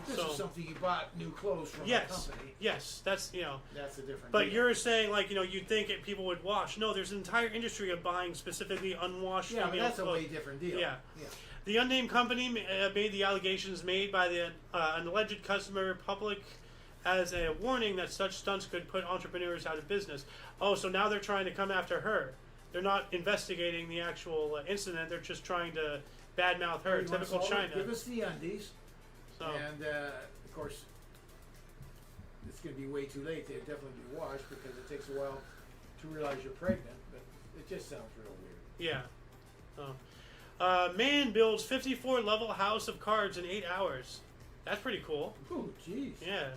This is something you bought new clothes from a company. Yes, that's That's a different. But deal. you're saying you'd think people would wash. No, there's an entire industry of buying specifically unwashed. Yeah, but that's clothes. a way different deal. Yeah. The unnamed company made the allegations made by an alleged customer public as a warning that such stunts could put entrepreneurs out of business. Oh, so now they're trying to come after her. They're not investigating the actual incident. They're just trying to badmouth her. Typical China. Give us the undies. So. And of course, it's going to be way too late. They'll definitely be washed because it takes a while to realize you're pregnant. But it just sounds real weird. Yeah. Man builds 54-level house of cards in 8 hours. That's pretty cool. Oh, jeez. Yeah.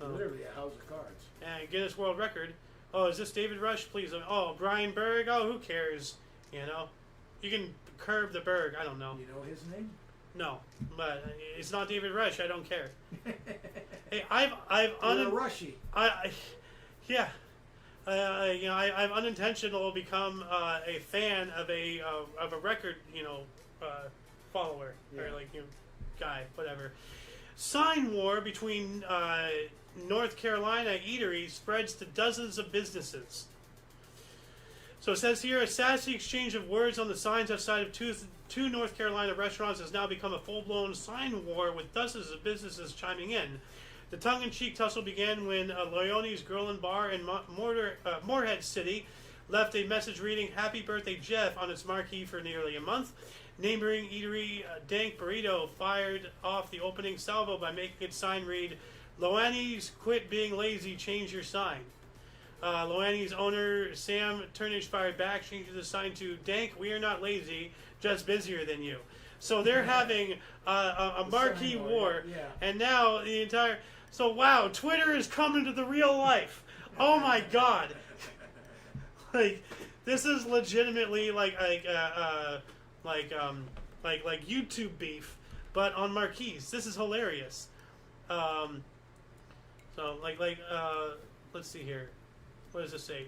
Literally a house of cards. And Guinness World Record. Oh, is this David Rush? Please. Oh, Brian Berg. Oh, who cares? You can curb the Berg. I don't know. You know his name? No, but it's not David Rush. I don't care. Hey, Rushy. Yeah. I've unintentionally become a fan of a record, follower or guy, whatever. Sign war between North Carolina eateries spreads to dozens of businesses. So it says here, a sassy exchange of words on the signs outside of two North Carolina restaurants has now become a full-blown sign war with dozens of businesses chiming in. The tongue-in-cheek tussle began when Leone's Grill and Bar in Morehead City left a message reading, "Happy Birthday, Jeff," on its marquee for nearly a month. Neighboring eatery Dank Burrito fired off the opening salvo by making its sign read, "Loannie's, quit being lazy, change your sign." Loannie's owner, Sam Turnage, fired back, changing the sign to, "Dank, we are not lazy, just busier than you." So they're having a marquee war, and now the entire... So, wow, Twitter is coming to the real life. Oh, my God. This is legitimately like YouTube beef, but on marquees. This is hilarious. Let's see here. What does this say?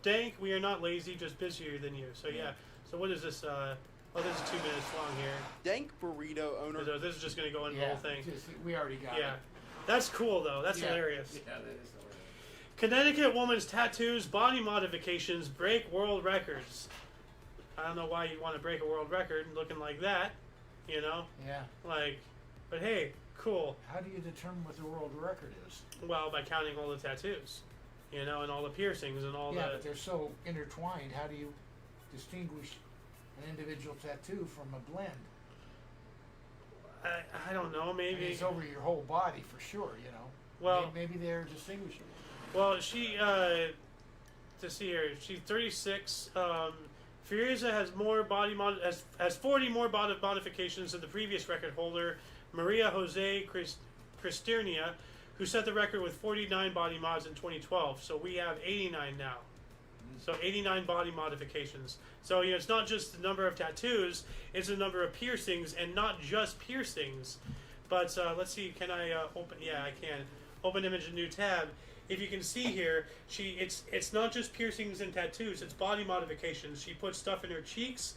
Dank, we are not lazy, just busier than you. So yeah. So what is this? This is 2 minutes long here. Dank Burrito owner. So this is just going to go into the whole thing. We already got it. Yeah. That's cool though. That's hilarious. Yeah, that is hilarious. Connecticut woman's tattoos, body modifications break world records. I don't know why you want to break a world record looking like that, you know? Yeah. Like, but hey, cool. How do you determine what the world record is? Well, by counting all the tattoos, you know, and all the piercings and all Yeah, the... but they're so intertwined. How do you distinguish an individual tattoo from a blend? I don't know, maybe... I mean, it's over your whole body for sure, you know? Well... Maybe they're distinguishable. Well, she, to see here, she's 36. Furiosa has more has 40 more body modifications than the previous record holder, Maria Jose Cristernia, who set the record with 49 body mods in 2012. So we have 89 now. So 89 body modifications. So, you know, it's not just the number of tattoos, it's the number of piercings, and not just piercings. But let's see, can I open? Yeah, I can. Open image, a new tab. If you can see here, it's not just piercings and tattoos, it's body modifications. She put stuff in her cheeks,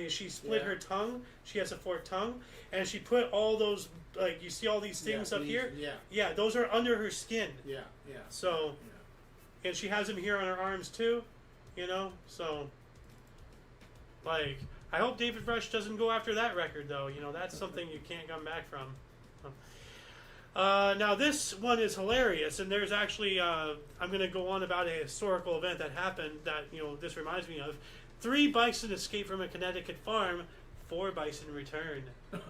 she split her tongue, she has a forked tongue, and she put all those, like, you see all these things up here? Yeah, those are under her skin. So, and she has them here on her arms too, you know, so, like, I hope David Rush doesn't go after that record though, you know, that's something you can't come back from. Now this one is hilarious, and there's actually, I'm going to go on about a historical event that happened that, you know, this reminds me of. 3 bison escaped from a Connecticut farm, 4 bison return.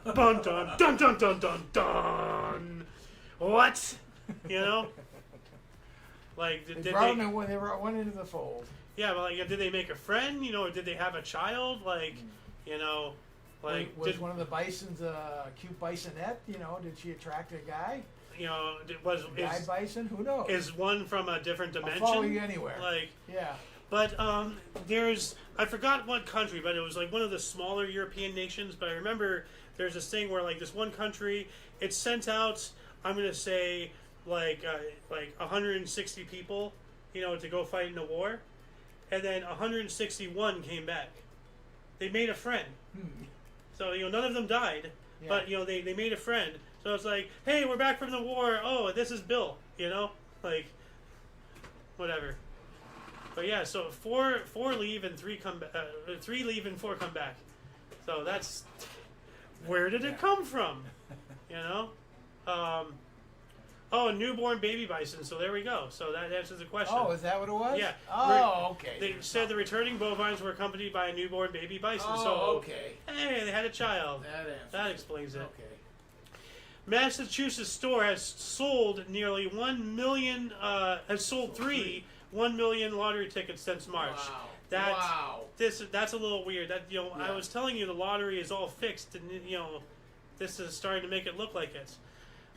Dun dun dun dun dun dun dun. What? You know? Like, They brought one into the fold. Yeah, but like, did they make a friend? You know, or did they have a child? Like, you know... Like, was one of the bisons a cute bisonette? You know, did she attract a guy? You know, is bison? Who knows? Is one from a different dimension? I'll follow you anywhere. Like, yeah. But I forgot what country, but it was like one of the smaller European nations. But I remember there's this thing where like this one country, it sent out, I'm gonna say like 160 people, you know, to go fight in a war, and then 161 came back. They made a friend. So, you know, none of them died, but, you know, they made a friend. So it's like, hey, we're back from the war. Oh, this is Bill, you know? Like, whatever. But yeah, so four leave and 3 come back. 3 leave and 4 come back. So that's, where did it come from? You know? Oh, a newborn baby bison. So there we go. So that answers the question. Oh, is that what it was? Yeah. Oh, okay. They said the returning bovines were accompanied by a newborn baby bison. Oh, so okay. Hey, they had a child. That explains it. Okay. Massachusetts store has sold nearly 1 million. Has sold 1 million lottery tickets since March. Wow. That's a little weird. That, you know, I was telling you the lottery is all fixed, and you know, this is starting to make it look like it.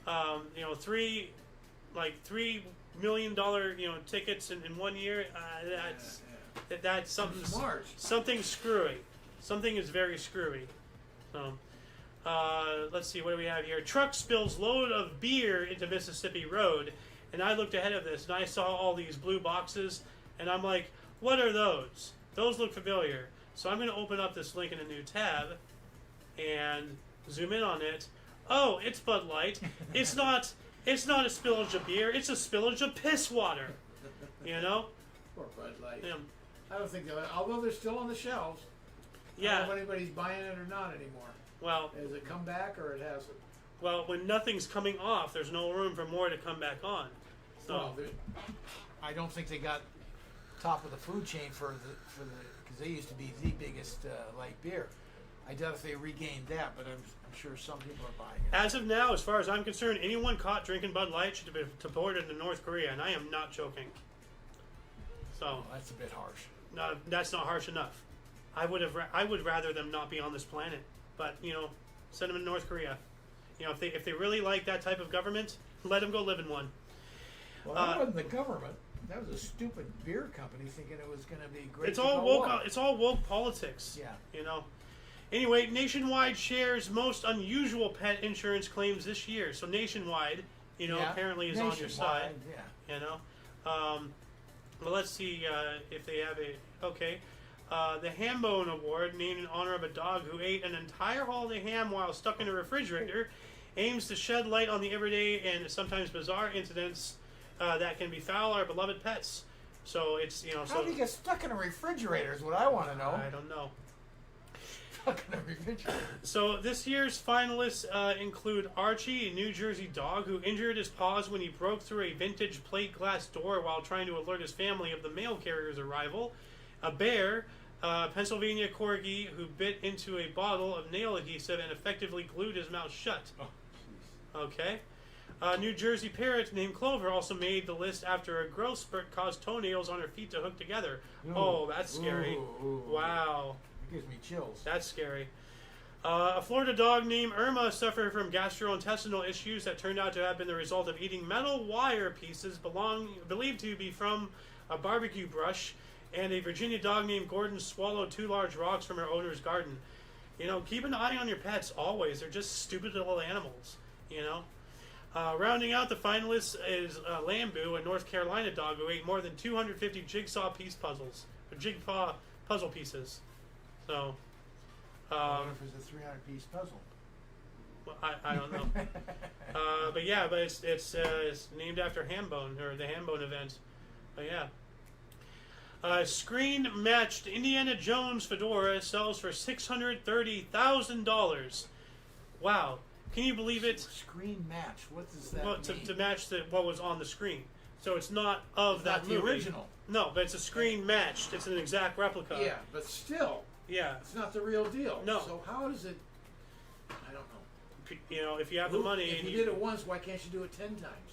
You know, $3 million, you know, tickets in 1 year. That's something. Smart. Something screwy. Something is very screwy. So, let's see. What do we have here? Truck spills load of beer into Mississippi Road, and I looked ahead of this and I saw all these blue boxes, and I'm like, what are those? Those look familiar. So I'm going to open up this link in a new tab and zoom in on it. Oh, it's Bud Light. It's not a spillage of beer. It's a spillage of piss water. You know? Poor Bud Light. Yeah. I don't think although they're still on the shelves. Yeah. I don't know if anybody's buying it or not anymore. Well, has it come back or it hasn't? Well, when nothing's coming off, there's no room for more to come back on. So well, I don't think they got top of the food chain for the because they used to be the biggest light beer. I doubt if they regained that, but I'm sure some people are buying it. As of now, as far as I'm concerned, anyone caught drinking Bud Light should be deported to North Korea, and I am not joking. So that's a bit harsh. No, that's not harsh enough. I would rather them not be on this planet, but you know, send them to North Korea. You know, if they really like that type of government, let them go live in one. Well, that wasn't the government. That was a stupid beer company thinking it was going to be great. It's all woke. It's all woke politics. Yeah. You know. Anyway, Nationwide shares most unusual pet insurance claims this year. So Nationwide, you know, apparently is on your side. Yeah. You know. Well, let's see if they have a. Okay. The Hambone Award, named in honor of a dog who ate an entire holiday ham while stuck in a refrigerator, aims to shed light on the everyday and sometimes bizarre incidents that can befall our beloved pets. So it's, you know. How do you get stuck in a refrigerator is what I want to know. I don't know. not going to revenge. So this year's finalists include Archie, a New Jersey dog who injured his paws when he broke through a vintage plate glass door while trying to alert his family of the mail carrier's arrival. A bear, Pennsylvania corgi who bit into a bottle of nail adhesive and effectively glued his mouth shut. Okay. A New Jersey parrot named Clover also made the list after a growth spurt caused toenails on her feet to hook together. Ooh. Oh, that's scary. Ooh. Wow. It gives me chills. That's scary. A Florida dog named Irma suffered from gastrointestinal issues that turned out to have been the result of eating metal wire pieces believed to be from a barbecue brush, and a Virginia dog named Gordon swallowed 2 large rocks from her owner's garden. You know, keep an eye on your pets always. They're just stupid little animals, you know. Rounding out the finalists is Lambu, a North Carolina dog who ate more than 250 jigsaw puzzle pieces. So, I wonder if it's a 300-piece puzzle. Well, I don't know. But it's named after Hambone, or the Hambone event. But yeah. Screen-matched Indiana Jones fedora sells for $630,000. Wow. Can you believe it? Screen match. What does that mean? To match what was on the screen. So it's not of it's that not movie. the original. No, but it's a screen matched. It's an exact replica. Yeah, but still. Yeah. It's not the real deal. No. So how does it... I don't know. You know, if you have the money... If you did it once, why can't you do it 10 times?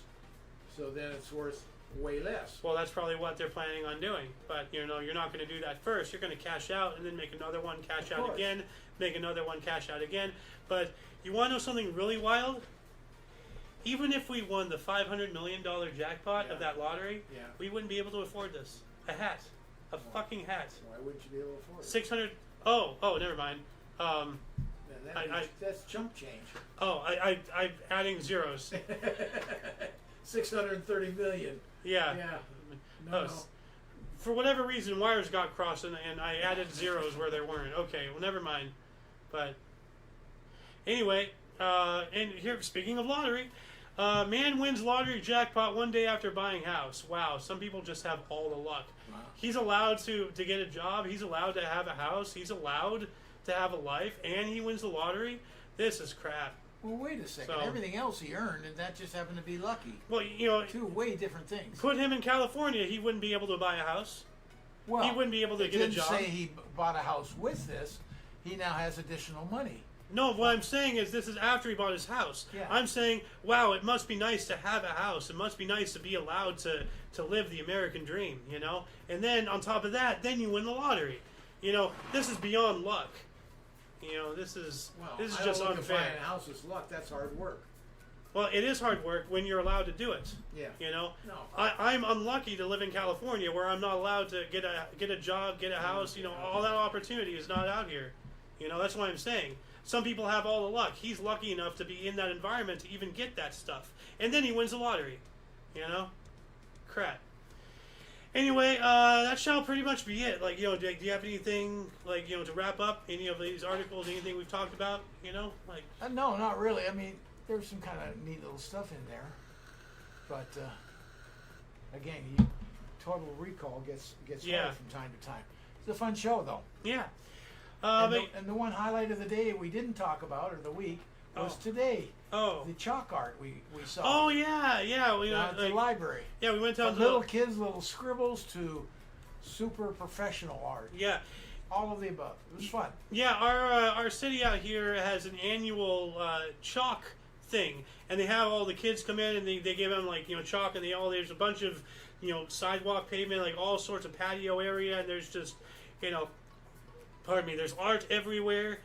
So then it's worth way less. Well, that's probably what they're planning on doing. But, you know, you're not going to do that first. You're going to cash out and then make another one, cash out again, make another one, cash out again. But you want to know something really wild? Even if we won the $500 million jackpot of that lottery, we wouldn't be able to afford this. A hat. A fucking hat. Why wouldn't you be able to afford it? 600... Oh, never mind. That's chump change. Oh, I'm adding zeros. 630 million. Yeah. Yeah. No. For whatever reason, wires got crossed, and I added zeros where there weren't. Okay, well, never mind. But anyway, and here, speaking of lottery, man wins lottery jackpot one day after buying house. Wow, some people just have all the luck. Wow. He's allowed to get a job. He's allowed to have a house. He's allowed to have a life, and he wins the lottery. This is crap. Well, wait a second. So, everything else he earned, and that just happened to be lucky. Well, you know, 2 way different things. Put him in California, he wouldn't be able to buy a house. Well, he wouldn't be able to get a job. Didn't say he bought a house with this. He now has additional money. No, what I'm saying is this is after he bought his house. Yeah. I'm saying, wow, it must be nice to have a house. It must be nice to be allowed to live the American dream, you know? And then on top of that, then you win the lottery. You know, this is beyond luck. You know, this is just unfair. Buying a house is luck. That's hard work. Well, it is hard work when you're allowed to do it. Yeah. You know, no. I'm unlucky to live in California where I'm not allowed to get a job, get a house. You know, all that opportunity is not out here. You know, that's what I'm saying. Some people have all the luck. He's lucky enough to be in that environment to even get that stuff, and then he wins the lottery. You know, crap. Anyway, that shall pretty much be it. Like, you know, do you have anything, like, you know, to wrap up any of these articles, anything we've talked about, you know? Like, no, not really. I mean, there's some kind of neat little stuff in there. But, again, Total Recall gets hard from time to time. It's a fun show, though. Yeah. And the one highlight of the day we didn't talk about, or the week, was today. Oh. The chalk art we saw. Oh, yeah. We at the library. Yeah, we went down From to little kids, little scribbles, to super professional art. Yeah. All of the above. It was fun. Yeah, our city out here has an annual chalk thing, and they have all the kids come in and they give them, like, you know, chalk, and there's a bunch of, you know, sidewalk pavement, like all sorts of patio area, and there's just, you know, there's art everywhere.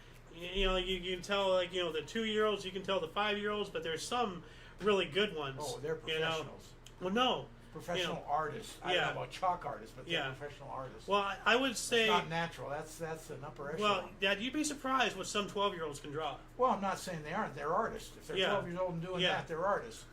You know, you can tell, like, you know, the 2-year-olds, you can tell the 5-year-olds, but there's some really good ones. Oh, they're professionals. You know? Well, no. Professional artists. I don't know about chalk artists, but they're professional artists. Well, I would say... It's not natural. That's an upper echelon. Well, Dad, you'd be surprised what some 12-year-olds can draw. Well, I'm not saying they aren't. They're artists. If they're 12 years old and doing that, they're artists.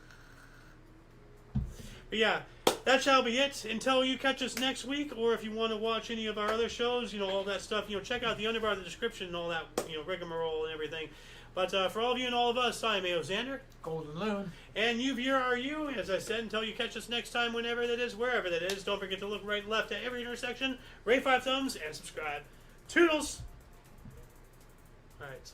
But yeah, that shall be it. Until you catch us next week, or if you want to watch any of our other shows, you know, all that stuff, you know, check out the underbar of the description and all that, you know, rigmarole and everything. But for all of you and all of us, I'm A.O. Xander. Golden Loon. And you, viewer, are you. As I said, until you catch us next time, whenever that is, wherever that is, don't forget to look right and left at every intersection, rate 5 thumbs, and subscribe. Toodles! All right.